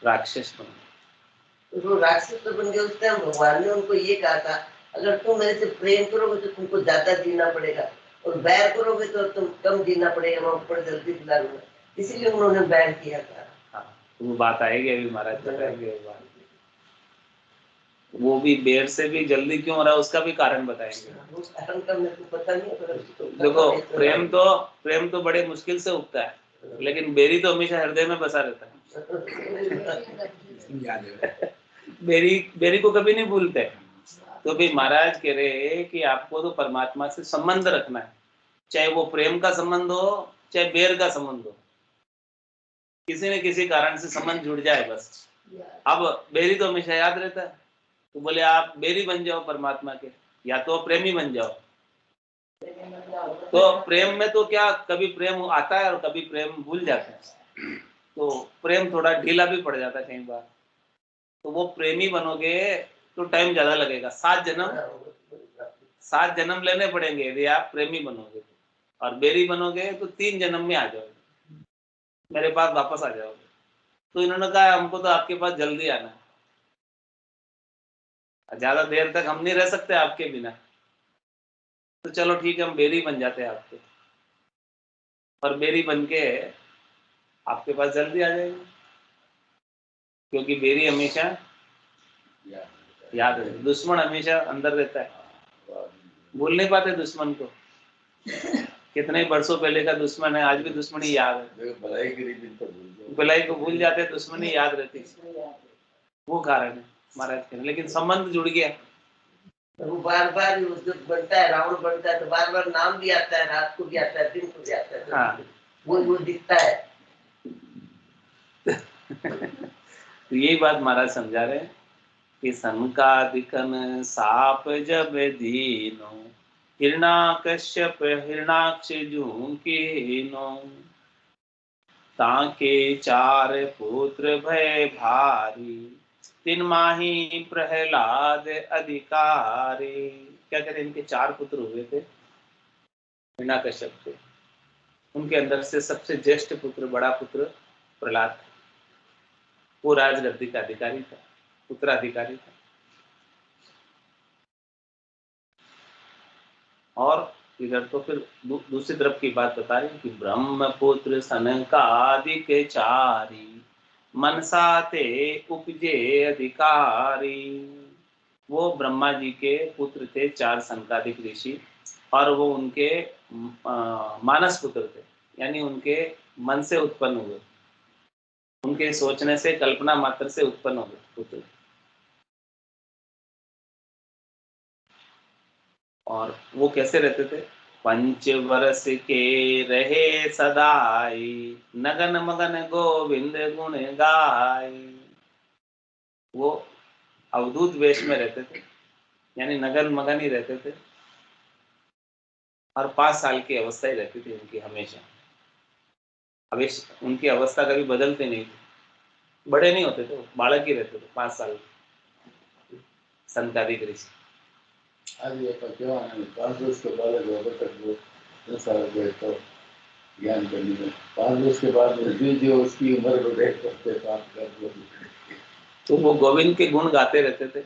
राक्षस बन गए।
तो राक्षस तो बन गए। उस टाइम भगवान ने उनको ये कहा था, अगर तुम मेरे से प्रेम करोगे तो तुमको ज्यादा जीना पड़ेगा, और बैर करोगे तो तुम कम जीना पड़ेगा, मैं ऊपर जल्दी दिला दूंगा। इसीलिए उन्होंने बैर किया था।
हाँ, तो वो बात आएगी अभी महाराज बताएंगे। वो भी बेर से भी जल्दी क्यों हो रहा है उसका भी कारण बताएंगे।
उस कारण का मेरे को पता नहीं है,
देखो प्रेम तो बड़े मुश्किल से उगता है, लेकिन बेरी तो हमेशा हृदय में बसा रहता है। बेरी को कभी नहीं भूलते। तो भी महाराज कह रहे कि आपको तो परमात्मा से संबंध रखना है, चाहे वो प्रेम का संबंध हो चाहे बेर का संबंध हो, किसी न किसी कारण से संबंध जुड़ जाए बस। अब बेरी तो हमेशा याद रहता है, तो बोले आप बेरी बन जाओ परमात्मा के, या तो प्रेमी बन जाओ। तो प्रेम में तो क्या, कभी प्रेम आता है और कभी प्रेम भूल जाते हैं, तो प्रेम थोड़ा ढीला भी पड़ जाता है कई बार। तो वो प्रेमी बनोगे तो टाइम ज्यादा लगेगा, 7 जन्म लेने पड़ेंगे यदि आप प्रेमी बनोगे। और बेरी बनोगे तो 3 जन्म में आ जाओगे, मेरे पास वापस आ जाओगे। तो इन्होंने कहा हमको तो आपके पास जल्दी आना है, ज्यादा देर तक हम नहीं रह सकते आपके बिना, तो चलो ठीक है हम बेरी बन जाते हैं आपके, और बेरी बन के आपके पास जल्दी आ जाएगी, क्योंकि बेरी हमेशा याद है, दुश्मन हमेशा अंदर रहता है, भूल नहीं पाते दुश्मन को। कितने वर्षों पहले का दुश्मन है, आज भी दुश्मनी याद है। भलाई को भूल जाते, दुश्मनी याद रहती, वो कारण है महाराज के। लेकिन संबंध जुड़ गया,
वो बार बार जब बनता है, रावण बनता है तो बार बार नाम भी आता है, रात को भी आता है, दिन को भी आता है।
हाँ,
वो दिखता है।
तो यही बात महाराज समझा रहे हैं कि सनकादिकन साप जब दीनो, हिरण्याकश्यप हिरण्याक्ष कीनो। ताके 4 पुत्र भय भारी, 3 माही प्रहलाद अधिकारी। क्या कहते हैं, इनके 4 पुत्र हुए थे हिरण्याकश्यप के। उनके अंदर से सबसे ज्येष्ठ पुत्र, बड़ा पुत्र प्रहलाद था। वो राजगद्दी का अधिकारी था, उत्तराधिकारी था। और इधर तो फिर दूसरी तरफ की बात बता रही कि ब्रह्मपुत्र सनकादिक 4, मनसा ते उपजे अधिकारी। वो ब्रह्मा जी के पुत्र थे 4 सनकादिक ऋषि, और वो उनके मानस पुत्र थे, यानी उनके मन से उत्पन्न हुए, उनके सोचने से, कल्पना मात्र से उत्पन्न हुए पुत्र। और वो कैसे रहते थे, पंच वर्ष के रहे सदाई, नगन मगन गोविंद गुण गाय। वो अवधूत वेश में रहते थे, यानी नगन मगन ही रहते थे, और 5 साल की अवस्था ही रहती थी उनकी हमेशा। हमेशा उनकी अवस्था कभी बदलती नहीं थी, बड़े नहीं होते थे, बालक ही रहते थे 5 साल। संतादिक ऋषि
आज ये जवान है, 5 वर्ष के बालक होकर तक वो 10 साल के तो ज्ञान करने में 5 वर्ष के बाद में जो उसकी उम्र को देख करते प्राप्त कर।
तो वो गोविंद के गुण गाते रहते थे,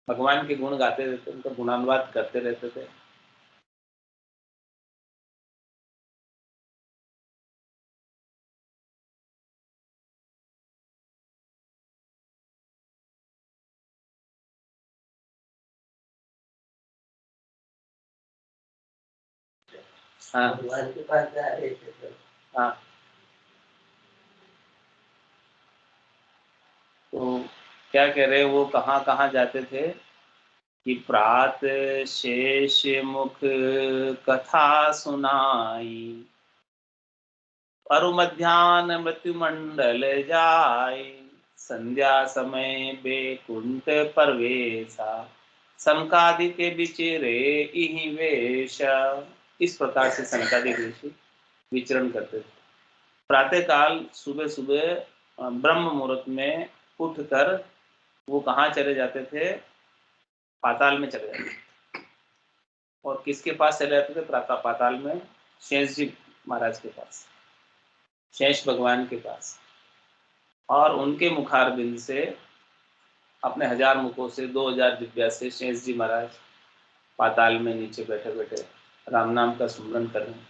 भगवान के गुण गाते रहते, उनका गुणानुवाद करते रहते थे। हाँ
भगवान के पास जा रहे थे तो
हाँ, तो क्या कह रहे, वो कहाँ कहाँ जाते थे कि प्रात शेष मुख कथा सुनाई, अरु मध्यान मृत्यु मंडल जाय, संध्या समय बेकुंठ परवेशा, सनकादिक विचिरे इहि वेश। इस प्रकार से सनकादिक ऋषि विचरण करते थे। प्रातः काल सुबह सुबह ब्रह्म मुहूर्त में उठकर वो कहाँ चले जाते थे, पाताल में चले जाते थे। और किसके पास चले जाते थे पाताल में? शेष जी महाराज के पास, शेष भगवान के पास। और उनके मुखारबिंद से, अपने 1000 मुखों से 2000 दिव्या से शेष जी महाराज पाताल में नीचे बैठे बैठे राम नाम का सुमरन कर रहे हैं।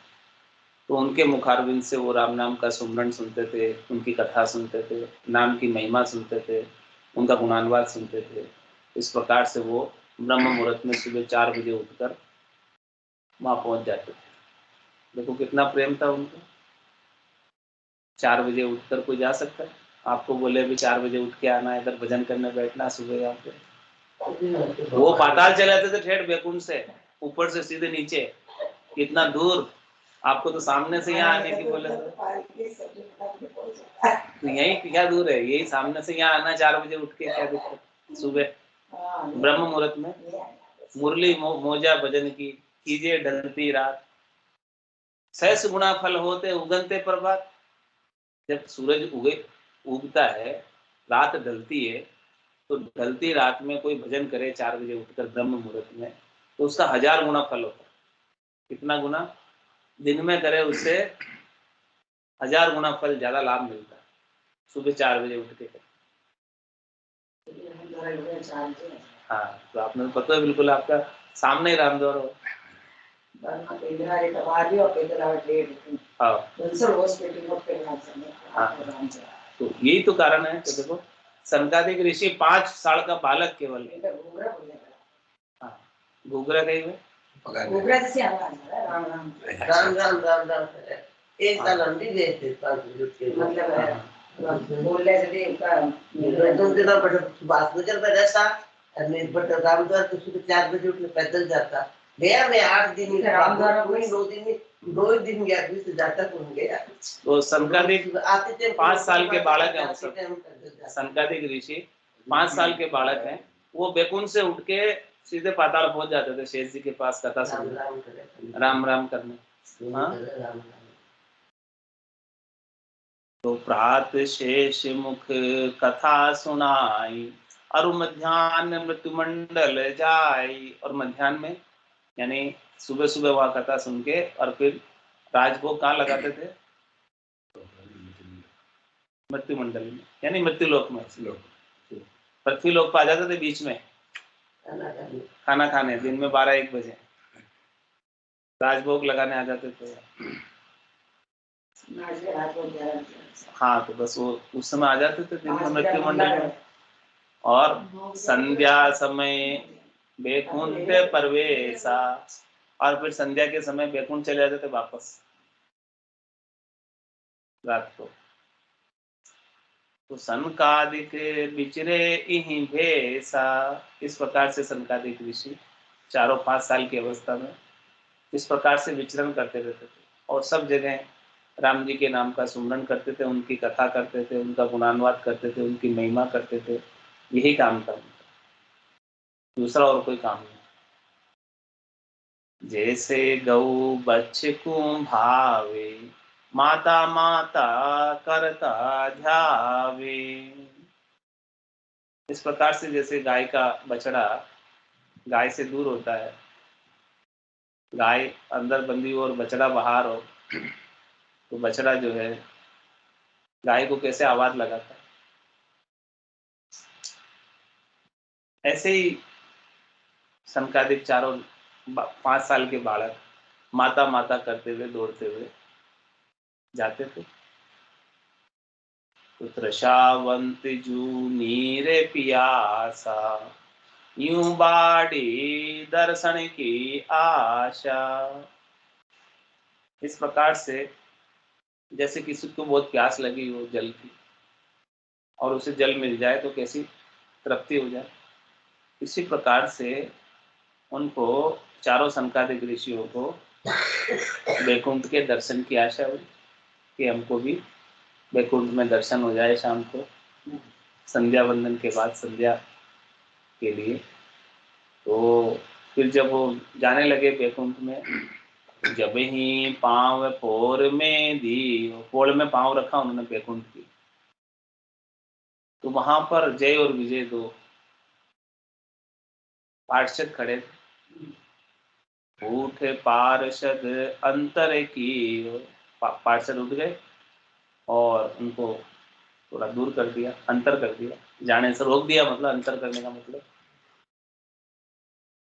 तो उनके मुखारबिंद से वो राम नाम का सुमरन सुनते थे, उनकी कथा सुनते थे, नाम की महिमा सुनते थे, उनका गुणानुवाद सुनते थे। इस प्रकार से वो ब्रह्म मुहूर्त में सुबह 4 बजे उठकर वहाँ पहुँच जाते थे। देखो कितना प्रेम था उनको। 4 बजे उठकर कोई जा सकता है? आपको बोले अभी 4 बजे उठ के आना, इधर भजन करने बैठना सुबह यहाँ पे। वो पाताल चले जाते थे ठेठ बैकुंठ से, ऊपर से सीधे नीचे, कितना दूर। आपको तो सामने से यहाँ आने की बोले तो यही क्या दूर है, यही सामने से यहाँ आना 4 बजे उठ के, क्या दिक्कत। सुबह ब्रह्म मुहूर्त में मुरली मोजा भजन की कीजिए ढलती रात, सहस गुणा फल होते उगनते प्रभात। जब सूरज उगता है, रात ढलती है, तो ढलती रात में कोई भजन करे 4 बजे उठकर ब्रह्म मुहूर्त में, तो उसका 1000 गुना फल होता है। कितना गुना? दिन में करे उससे 1000 गुना फल, ज्यादा लाभ मिलता है सुबह 4 बजे उठ के। हाँ, तो आपने पता है बिल्कुल, आपका सामने ही रामद्वार हो। तो यही तो कारण है कि देखो सनकादिक ऋषि 5 साल का बालक केवल, हाँ घूघरा कहीं में
राम राम राम राम एक साल हम भी गए थे, मतलब बोलने से तुम दिनों पर बात गुजर में रहता, बट रामद्वार तो सुबह 4 बजे उठ के पैदल जाता। गया मैं 8 दिन, रामद्वार कोई 2 दिन, 2 दिन गया, फिर से जाता कौन गया।
तो सनकादिक आते थे 5 साल के बालक हैं, सनकादिक ऋषि 5 साल के बालक हैं। वो बैकुंठ से उठ के सीधे पाताल पहुंच जाते थे शेष जी के पास कथा सुनने, राम राम करने। हाँ, तो प्रात शेष मुख कथा सुनाई, और मध्यान्ह मृत्यु मंडल जाई। और मध्यान्ह में यानी सुबह सुबह वहां कथा सुन के, और फिर राजभोग कहाँ लगाते थे? मृत्यु मंडल में, यानी मृत्यु लोक में। पृथ्वी लोक पर आ जाते थे बीच में खाना खाने, दिन में 12-1 बजे राजभोग लगाने आ जाते थे। हाँ, तो बस वो उस समय आ जाते थे दिन में मृत्यु मंडल में। और संध्या समय बैकुंठ परवेशा, और फिर संध्या के समय बैकुंठ चले जाते थे वापस रात को। तो सनकादिक बिचरे इहि भेसा। इस प्रकार से सनकादिक ऋषि चारों 5 साल की अवस्था में इस प्रकार से विचरण करते रहते थे और सब जगह राम जी के नाम का सुमरन करते थे, उनकी कथा करते थे, उनका गुणानुवाद करते थे, उनकी महिमा करते थे। यही काम था उनका, दूसरा और कोई काम नहीं। जैसे गौ बच्छ को भावे, माता माता करता ध्यावे। इस प्रकार से जैसे गाय का बछड़ा गाय से दूर होता है, गाय अंदर बंधी हो और बछड़ा बाहर हो, तो बछड़ा जो है गाय को कैसे आवाज लगाता है, ऐसे ही सनकादिक चारों 5 साल के बालक माता माता करते हुए दौड़ते हुए जाते थे। तो त्रशावंत जू नीरे पियासा, यूं बाड़ी दर्शन की आशा। इस प्रकार से जैसे किसी को बहुत प्यास लगी हो जल की और उसे जल मिल जाए तो कैसी तृप्ति हो जाए, इसी प्रकार से उनको चारों सनकादिक ऋषियों को वैकुंठ के दर्शन की आशा हुई कि हमको भी वैकुंठ में दर्शन हो जाए शाम को संध्या वंदन के बाद संध्या के लिए। तो फिर जब वो जाने लगे वैकुंठ में, जब ही पांव पोर में दी, पोल में पांव रखा उन्होंने वैकुंठ की, तो वहां पर जय और विजय दो पार्षद खड़े थे। उठ पार्षद अंतर की, पार्षद उठ गए और उनको थोड़ा दूर कर दिया, अंतर कर दिया, जाने से रोक दिया, मतलब अंतर करने का मतलब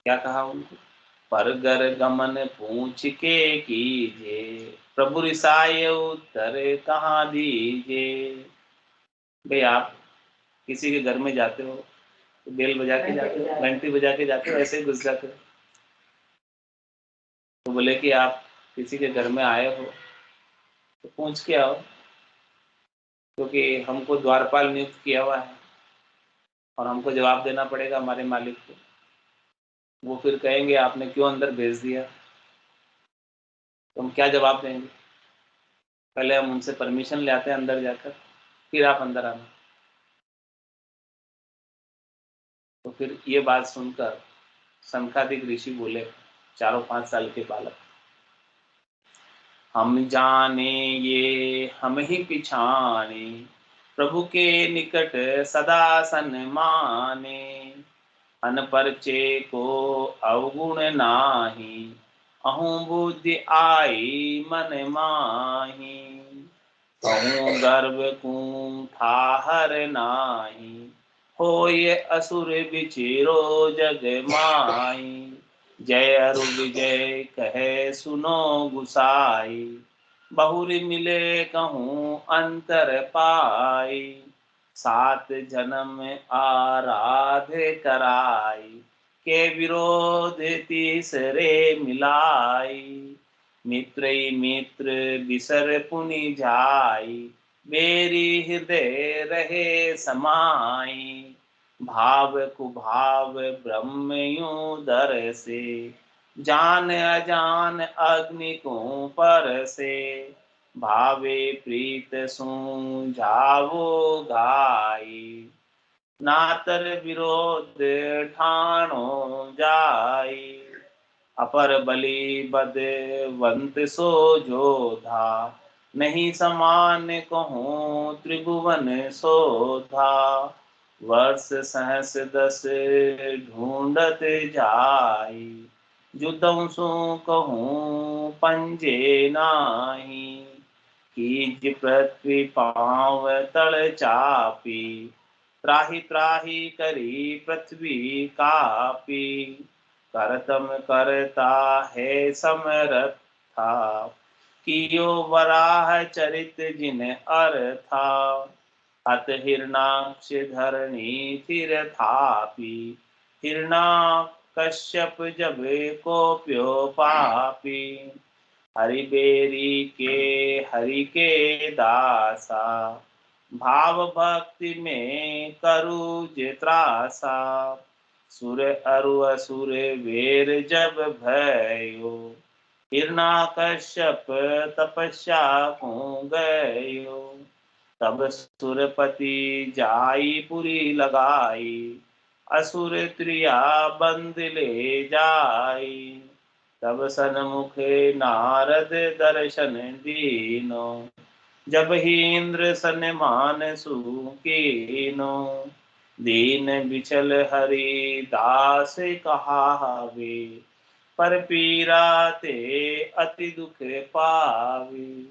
क्या कहा उनको, परगर गमन पूछ के कीजे, प्रभु रिसाय उत्तर कहाँ दीजे। भाई आप किसी के घर में जाते हो तो बेल बजा के जाते हो, घंटी बजा के जाते हो, ऐसे ही घुस जाते हो। तो बोले कि आप किसी के घर में आए हो तो पूछ के आओ, क्योंकि हमको द्वारपाल नियुक्त किया हुआ है और हमको जवाब देना पड़ेगा हमारे मालिक को। वो फिर कहेंगे आपने क्यों अंदर भेज दिया, तो हम क्या जवाब देंगे। पहले हम उनसे परमिशन ले आते हैं अंदर जाकर, फिर आप अंदर आना। तो फिर ये बात सुनकर सनकादिक ऋषि बोले, चारों 5 साल के बालक, हम जाने ये हम ही पिछाने, प्रभु के निकट सदा सन्माने, अनपरचे को अवगुण नाही, अहूँ बुद्धि आई मन माही, कहूँ गर्भ कुंठाहर नाही, होय असुर बिचिरो जग माही, जय अरु विजय कहे सुनो गुसाई, बहुरी मिले कहूँ अंतर पाई, 7 जन्म आराधे कराई, के विरोध तीसरे मिलाई, मित्र मित्र बिसर पुनि जाई, मेरी हृदय रहे समाई, भाव कुभाव ब्रह्म यूं दर से, जान अजान अग्नि को पर से, भावे प्रीत सूझावो गाई, नातर विरोध ठाणो जाई, अपर बलि बदवंत सो जोधा, नहीं समान कहूँ त्रिभुवन शोधा, वर्ष सहस 10 ढूंढत जाई, जुदं सो कहूँ पंजे नाही, कीज पृथ्वी पांव तल चापी, त्राहि त्राहि करी पृथ्वी कापी, करतम करता है समरथा, कियो वराह चरित जिन अर्था, अत हिरणाक्ष धरणी थिर थापी, हिरणा कश्यप जब को प्यो पापी, हरि बेरी के हरि के दासा, भाव भक्ति में करु जित्रासा, सुर अरु असुर वीर जब भयो, हिरणाकश्यप तपस्या को गयो, तब सुरपति जाई पुरी लगाई, असुर त्रिया बंद ले जाई। तब सन्मुखे नारद दर्शन दीनो, जब ही इंद्र सन्मान सुकीनो। दीन बिचल हरि दास कहावे, पर पीरा ते अति दुख पावे।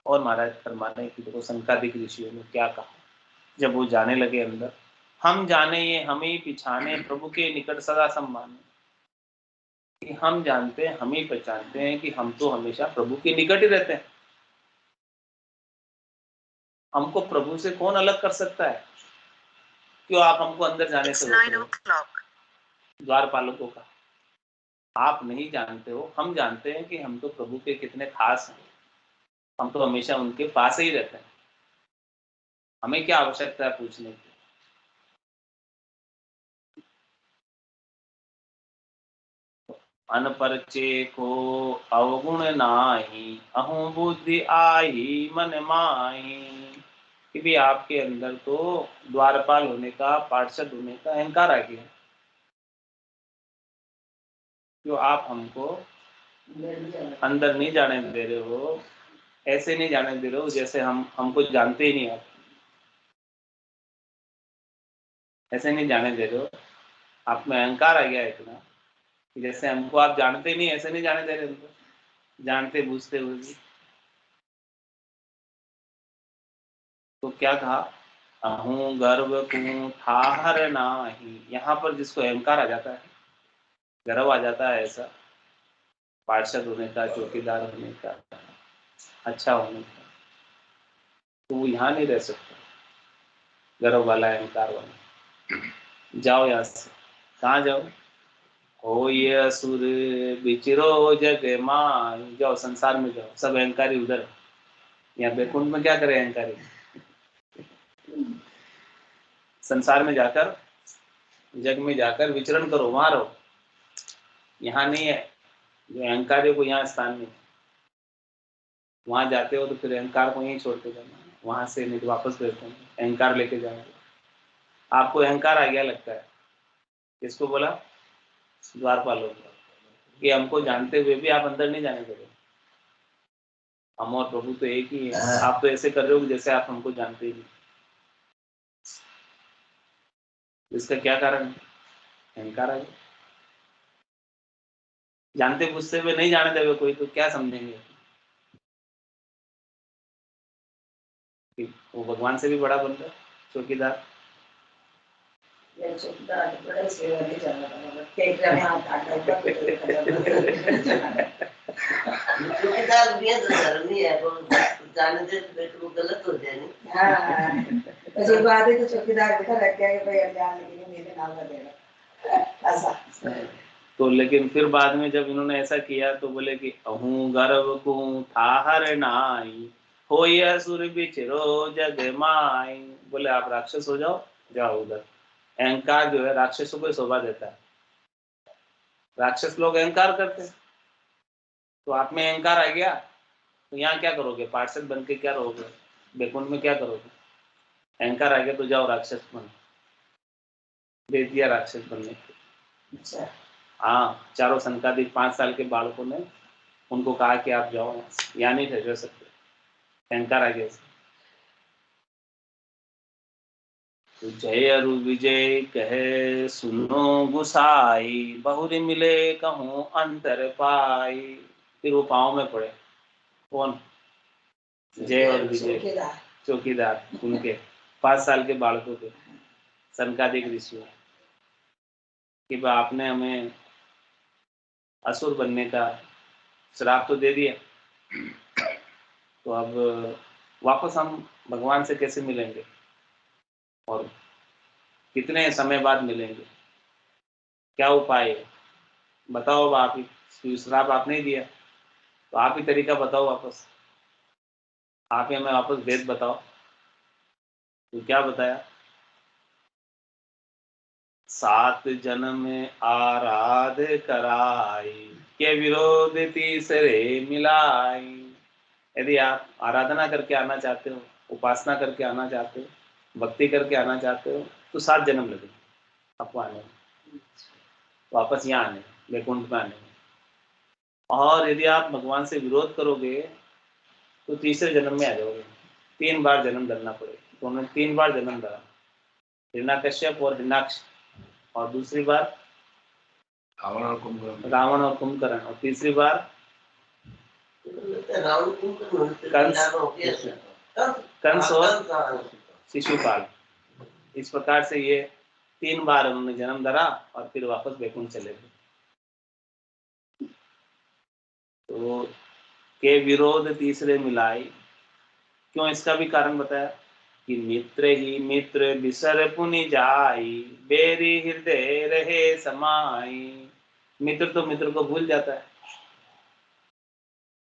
और महाराज फरमाने की देखो संकादिक ऋषियों ने क्या कहा जब वो जाने लगे अंदर, हम जाने ये हमें पिछाने प्रभु के निकट सदा सम्मान। कि हम जानते हैं, हम ही पहचानते हैं कि हम तो हमेशा प्रभु के निकट ही रहते हैं। हमको प्रभु से कौन अलग कर सकता है? क्यों आप हमको अंदर जाने से रोक रहे हो? द्वारपालकों का आप नहीं जानते हो, हम जानते हैं कि हम तो प्रभु के कितने खास हैं। हम तो हमेशा उनके पास ही रहते हैं, हमें क्या आवश्यकता है पूछने की? अनपरिचय को अवगुण नाही, अहू बुद्धि आई मन माही। कि भी आपके अंदर तो द्वारपाल होने का, पार्षद होने का अहंकार आ गया। क्यों आप हमको अंदर नहीं जाने दे रहे हो? ऐसे नहीं जाने दे रहे हो जैसे हमको जानते ही नहीं। आप ऐसे नहीं जाने दे रहे हो, आप में अहंकार आ गया इतना कि जैसे हमको आप जानते ही नहीं, ऐसे नहीं जाने दे रहे हमको, जानते बूझते हुए भी। तो क्या कहा? अहूँ गर्व कूं ठाहर नाही। यहाँ पर जिसको अहंकार आ जाता है, गर्व आ जाता है, ऐसा पार्षद होने का, चौकीदार होने का, अच्छा होने का, तो वो यहाँ नहीं रह सकता। गर्व वाला, अहंकार वाला। जाओ यहाँ से। कहाँ जाओ? हो ये असुर बिचिरो जग मान। जाओ संसार में जाओ, सब अहंकारी उधर। यहाँ बैकुंठ में क्या करे अहंकारी? संसार में जाकर, जग में जाकर विचरण करो, वहां रहो, यहाँ नहीं है। जो अहंकारियों को यहाँ स्थान नहीं। वहां जाते हो तो फिर अहंकार को यहीं छोड़ के जाना, वहां से नहीं तो वापस बैठते हैं, अहंकार लेके जाओगे। आपको अहंकार आ गया लगता है। किसको बोला? द्वारपालों को, कि हमको जानते हुए भी आप अंदर नहीं जाने दे रहे। हम और प्रभु तो एक ही है, आप तो ऐसे कर रहे हो जैसे आप हमको जानते ही नहीं। इसका क्या कारण है? अहंकार आ गया। जानते बुझते हुए नहीं जाने देवे कोई, तो क्या समझेंगे कि वो भगवान से भी बड़ा बन रहा है, चौकीदार।
चौकीदार भी है तो धर्म ही है, जाने दे तो वो गलत हो जाए नहीं। हाँ तो बात है, तो चौकीदार बैठा रख गया कि भाई अब जाने के लिए मेरे नाम का देगा ऐसा।
तो लेकिन फिर बाद में जब इन्होंने ऐसा किया तो बोले कि अहूँ गर्व को ठाहर नाई, हो असुर बिचरो जग माई। बोले आप राक्षस हो जाओ, जाओ उधर। अहंकार जो है राक्षसों को शोभा देता है। राक्षस लोग अहंकार करते हैं, तो आप में अहंकार आ गया तो यहाँ क्या करोगे? पार्षद बन के क्या रहोगे? बैकुंठ में क्या करोगे? अहंकार आ गया तो जाओ राक्षस बन। दे दिया राक्षस बनने के।
अच्छा
हाँ, चारों संकादिक 5 साल के बालकों ने उनको कहा कि आप जाओ, यहाँ नहीं ठहर सकते, अहंकार आ गया। तो जय अरु विजय कहे सुनो गुसाई, बहुरी मिले कहूँ अंतर पाई। फिर वो पाँव में पड़े। कौन? जय और विजय, चौकीदार उनके 5 साल के बालकों के, संकादिक ऋषियों, कि आपने हमें असुर बनने का श्राप तो दे दिया, तो अब वापस हम भगवान से कैसे मिलेंगे और कितने समय बाद मिलेंगे? क्या उपाय है बताओ? आप ही श्राप आपने ही दिया, तो आप ही तरीका बताओ वापस। आप ही हमें वापस वेद बताओ। तो क्या बताया? 7 जन्म में आराध कराई, के विरोध तीसरे मिलाई। यदि आप आराधना करके आना चाहते हो, उपासना करके आना चाहते हो, भक्ति करके आना चाहते हो, तो 7 जन्म लगेंगे आपको आने में, वापस यहाँ आने में, वैकुंठ में आने में। और यदि आप भगवान से विरोध करोगे तो तीसरे जन्म में आ जाओगे। 3 बार जन्म डलना पड़ेगा। तो उन्होंने 3 बार जन्म डला, हिरण्याकश्यप और हिरण्याक्ष, और दूसरी बार
रावण और कुंभकर्ण।
रावण और कुंभकर्ण, और तीसरी बार
रावण
कंस और शिशुपाल। इस प्रकार से ये 3 बार उन्होंने जन्म धरा और फिर वापस वैकुंठ चले गए। तो के विरोध तीसरे मिलाई, क्यों, इसका भी कारण बताया कि मित्र ही मित्र बिसर पुनि जाई, बेरी हृदय रहे समाई। मित्र तो मित्र को भूल जाता है,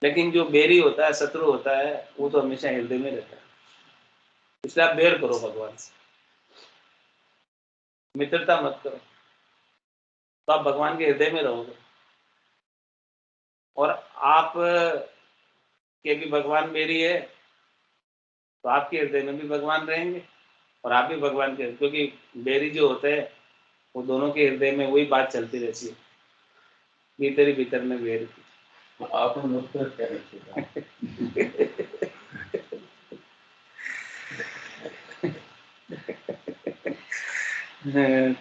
लेकिन जो बेरी होता है, शत्रु होता है, वो तो हमेशा हृदय में रहता है। इसलिए आप बैर करो भगवान से, मित्रता मत करो, तो आप भगवान के हृदय में रहोगे। और आप के भी भगवान बेरी है तो आपके हृदय में भी भगवान रहेंगे और आप भी भगवान के, क्योंकि बेरी जो होते हैं वो दोनों के हृदय में वही बात चलती रहती है, भीतर ही भीतर में बेर की।
आप मतलब क्या रखिएगा?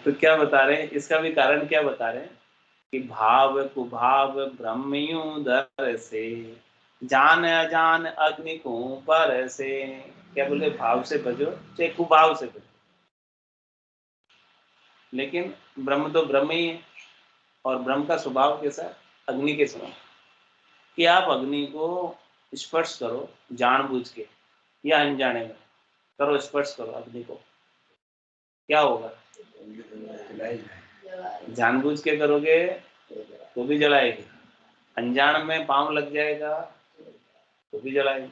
तो क्या बता रहे हैं, इसका भी कारण क्या बता रहे हैं कि भाव कुभाव ब्रह्मयु दर से, जान अजान अग्नि को पर से। क्या बोले, भाव से भजो चाहे कुभाव से भजो, लेकिन ब्रह्म तो ब्रह्म ही है। और ब्रह्म का स्वभाव कैसा है, अग्नि के समान, कि आप अग्नि को स्पर्श करो जानबूझ के या अनजाने में करो, स्पर्श करो अग्नि को, क्या होगा, जानबूझ के करोगे तो भी जलाएगी, अनजान में पांव लग जाएगा तो भी जलाएगी।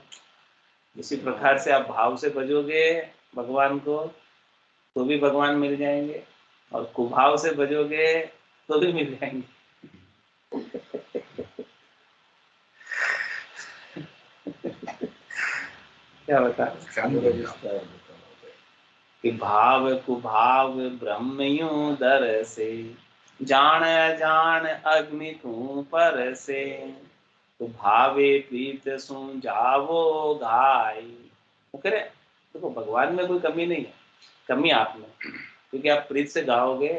इसी प्रकार से आप भाव से भजोगे भगवान को तो भी भगवान मिल जाएंगे, और कुभाव से भजोगे तो भी मिल जाएंगे। क्या बता कि भाव कुभाव ब्रह्मयु दर से, जान अजान अग्नि तू पर से। तो भावे प्रीत सुन जावो घाई। वो कह रहे देखो भगवान में कोई कमी नहीं है, कमी आप में, क्योंकि आप प्रीत से गाओगे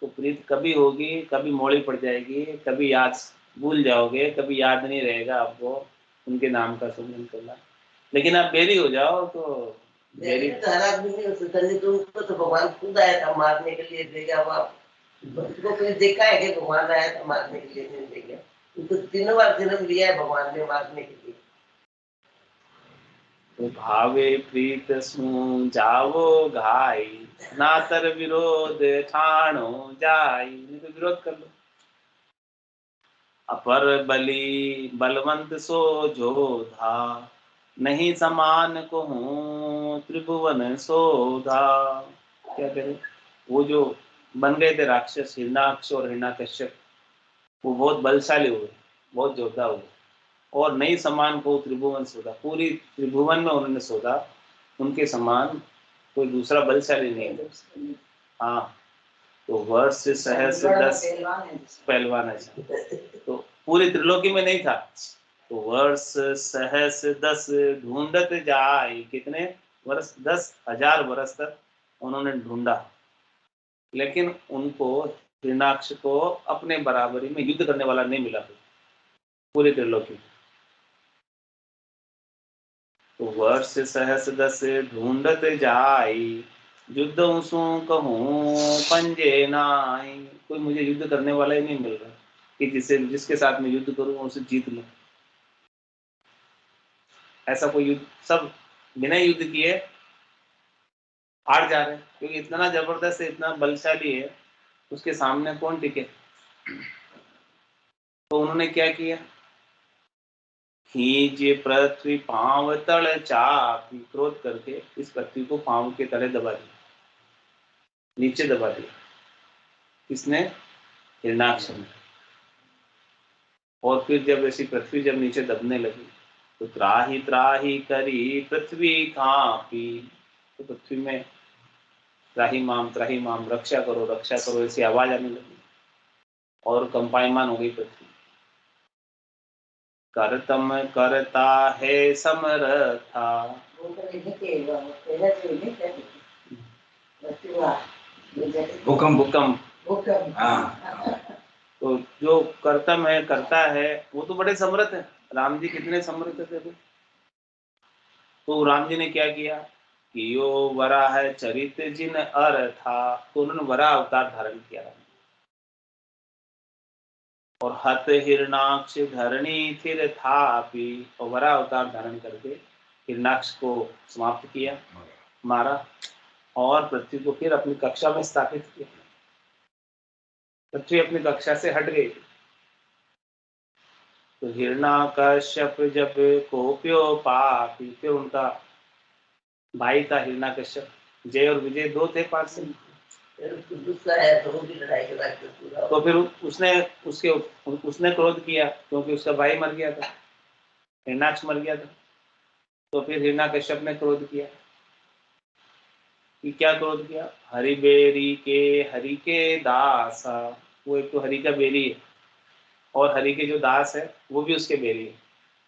तो प्रीत कभी होगी, कभी मोड़ी पड़ जाएगी, कभी याद भूल जाओगे, कभी याद नहीं रहेगा आपको उनके नाम का सुमिरन करना। लेकिन आप बेरी हो जाओ तो बेरी
तो हर आदमी नहीं हो सकता, नहीं तो उनको तो भगवान खुद आया था मारने के लिए, देगा आप उसको कोई देखा है कि भगवान आया था मारने के लिए, नहीं देगा। उनको 3 बार जन्म लिया है भगवान ने मारने के लिए।
तो भावे प्रीत सु जावो घाई, नातर विरोध ठाणो जाई। नहीं तो विरोध कर लो। अपर बली बलवंत सो जोधा, नहीं समान को हूँ त्रिभुवन सोधा। क्या करें, वो जो बन गए थे राक्षस हिरण्याक्ष और हिरण्याकश्यप, वो बहुत बलशाली हुए, बहुत योद्धा हुए, और नहीं समान को त्रिभुवन सोधा, पूरी त्रिभुवन में उन्होंने सोधा, उनके समान कोई दूसरा बलशाली नहीं है। हाँ, तो वर्ष सहस्र 10 पहलवान है, तो पूरी त्रिलोकी में नहीं था। तो वर्ष सहस्र 10 ढूंढत जाए, कितने वर्ष, 10,000 वर्ष तक उन्होंने ढूंढा, लेकिन उनको हिरण्याक्ष को अपने बराबरी में युद्ध करने वाला नहीं मिला पूरी त्रिलोकी। तो वर्ष सहस्र 10 ढूंढत जाई, युद्ध उसू कहूँ पंजे नाई। कोई मुझे युद्ध करने वाला ही नहीं मिल रहा कि जिसके साथ मैं युद्ध करूँ उसे जीत लूं। ऐसा कोई युद्ध, सब बिना युद्ध किए हार जा रहे हैं, क्योंकि इतना जबरदस्त है, इतना बलशाली है, उसके सामने कौन टिके। तो उन्होंने क्या किया, खींचे पृथ्वी पांव तल चापी, क्रोध करके इस पृथ्वी को पांव के तले दबा दिया, नीचे दबा दिया। किसने, हिरण्याक्ष ने। और फिर जब ऐसी पृथ्वी जब नीचे दबने लगी तो त्राही त्राही करी पृथ्वी कांपी, तो पृथ्वी में त्राही माम रक्षा करो ऐसी आवाज आने लगी और कंपायमान हो गई पृथ्वी। करतम करता है समरथा, भूकंप।
हाँ
तो जो कर्तम है करता है वो तो बड़े समर्थ है। राम जी कितने समर्थ थे तो राम जी ने क्या किया कि यो वराह चरित जिन अर्था, तो उन्होंने वराह अवतार धारण किया और हत हिरणाक्ष धरणी थिर थापी, और वराह अवतार धारण करके हिरणाक्ष को समाप्त किया, मारा और पृथ्वी को फिर अपनी कक्षा में स्थापित किया। पृथ्वी अपनी कक्षा से हट गई। तो हिरणाकश्यप जब कोप्यो पापी, फिर उनका भाई था हिरणाकश्यप, जय और विजय दो थे पास से।
दूसरा है तो वो भी लड़ाई के बाद पूरा,
तो फिर उसने क्रोध किया क्योंकि उसका भाई मर गया था, हिरणाक्ष मर गया था। तो फिर हिरणाकश्यप ने क्रोध किया कि क्या क्रोध किया, हरि के दास, वो एक तो हरि का बेरी है और हरि के जो दास है वो भी उसके बेरी है,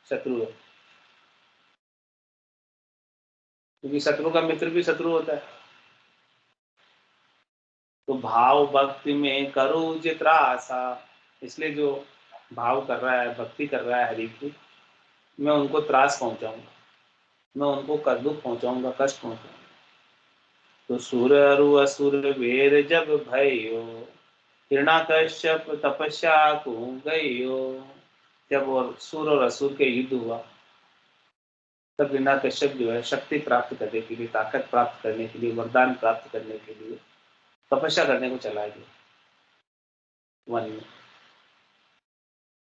शत्रु है, क्योंकि शत्रु का मित्र भी शत्रु होता है। तो भाव भक्ति में करो जित्रासा, इसलिए जो भाव कर रहा है, भक्ति कर रहा है हरि की, मैं उनको त्रास पहुंचाऊंगा, मैं उनको दुख पहुंचाऊंगा, कष्ट पहुंचाऊंगा। तो सुर अरु असुर वेर जब भयो, हिरणाकश्यप तपस्या को गयो। जब और सुर और असुर के युद्ध हुआ तब हिरणाकश्यप जो है शक्ति प्राप्त करने के लिए, ताकत प्राप्त करने के लिए, वरदान प्राप्त करने के लिए तपस्या करने को चला गया वन में,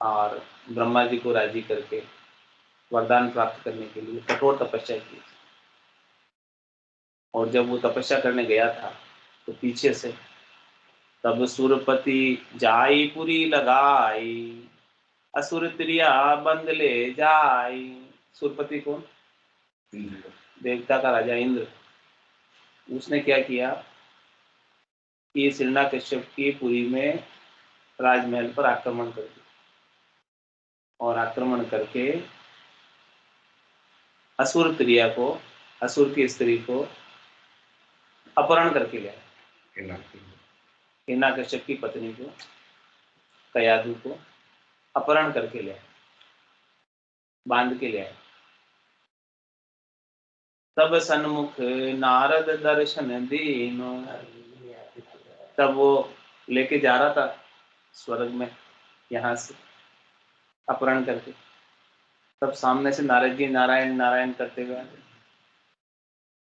और ब्रह्मा जी को राजी करके वरदान प्राप्त करने के लिए कठोर तपस्या की। और जब वो तपस्या करने गया था तो पीछे से तब सुरपति जाई पुरी लगाई, असुर त्रिया बंद ले जाई। सुरपति कौन, देवता का राजा इंद्र, उसने क्या किया कि हिरणाकश्यप की पुरी में राजमहल पर आक्रमण कर दिया और आक्रमण करके असुर त्रिया को, असुर की स्त्री को अपहरण करके ले आया। हिरणाकश्यप की पत्नी को, कयाधु को अपहरण करके ले आया, बांध के ले आया। तब सन्मुख नारद दर्शन दीनो, तब वो लेके जा रहा था स्वर्ग में यहाँ से अपहरण करके, तब सामने से नारद जी नारायण नारायण करते हुए आ गए,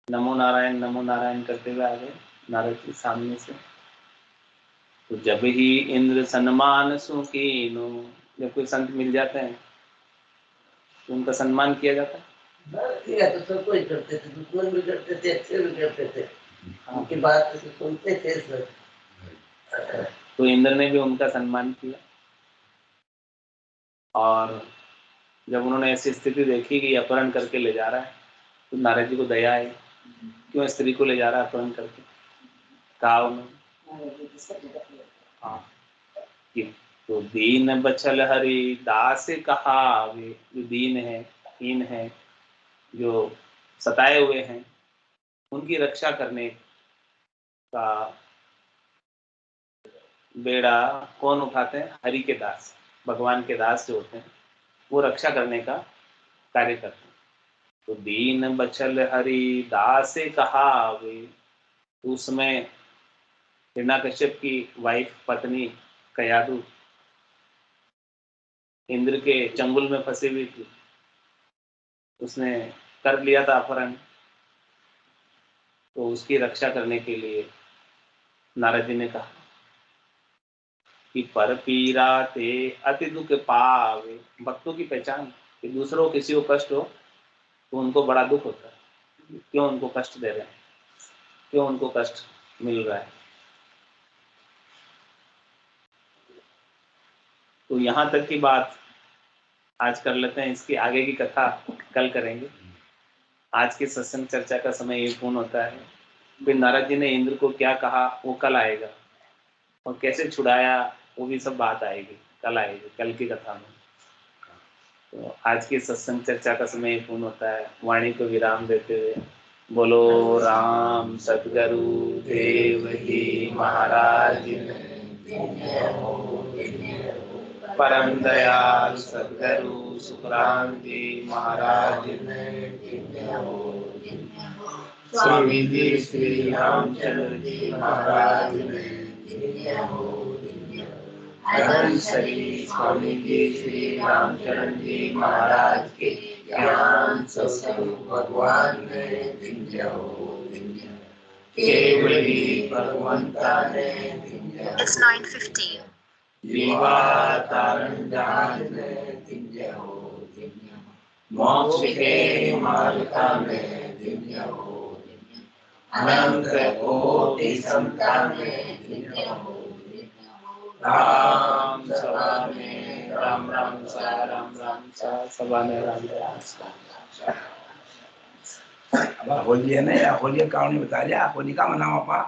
नमो नारायण करते हुए आ गए नारद जी सामने से। तो जब ही इंद्र सम्मान सुकीनो, जब कोई संत मिल जाते हैं तो उनका सम्मान किया जाता है।
किया तो सब कोई करते थे, दुश्मन भी करते थे, अच्छे भी करते थे, उनकी बात तो सुनते थे सब।
तो इंद्र ने भी उनका सम्मान किया। और जब उन्होंने ऐसी स्थिति देखी कि अपहरण करके ले जा रहा है तो नारद जी को दया आई, क्यों स्त्री को ले जा रहा है अपहरण करके, कहा उन्होंने हाँ कि तो दीन बचल हरि दास कहावे, जो दीन है, हीन है, जो सताए हुए हैं, उनकी रक्षा करने का बेड़ा कौन उठाते हैं, हरि के दास, भगवान के दास जो होते हैं वो रक्षा करने का कार्य करते हैं। तो दीन बचल हरि दास कहावे, तो उसमें हिरणाकश्यप की वाइफ, पत्नी कयाधु इंद्र के चंगुल में फंसी हुई थी, उसने कर लिया था अपहरण। तो उसकी रक्षा करने के लिए नारद जी ने कहा कि पर पीरा ते अति दुख पावे, भक्तों की पहचान कि दूसरों किसी को कष्ट हो तो उनको बड़ा दुख होता है, क्यों उनको कष्ट दे रहे हैं, क्यों उनको कष्ट मिल रहा है। तो यहाँ तक की बात आज कर लेते हैं, इसकी आगे की कथा कल करेंगे। आज के सत्संग चर्चा का समय ये पूर्ण होता है। फिर नारद जी ने इंद्र को क्या कहा वो कल आएगा, और कैसे छुड़ाया वो भी सब बात आएगी, कल आएगी, कल की कथा में। तो आज की सत्संग चर्चा का समय पूर्ण होता है। वाणी को विराम देते हुए बोलो राम सद्गुरु देव जी महाराज, परम दयाल सद्गुरु सुखराम जी महाराज, स्वामी जी श्री रामचंद्र जी महाराज, श्री स्वामी जी श्री रामचंद्र जी महाराज के ज्ञान सत्संग भगवान ने दिव्य हो, केवली भगवंता ने
It's 9:15.
जीवातारण जहाज में दिव्य हो, मोक्ष के मार्ग में दिव्य हो, अनंत कोटि संतान में दिव्य हो, राम सभा में राम राम सा सभा में राम राम सा।
अब होली है ना, होली का कहानी बता दिया, होली का मनाओ अपा।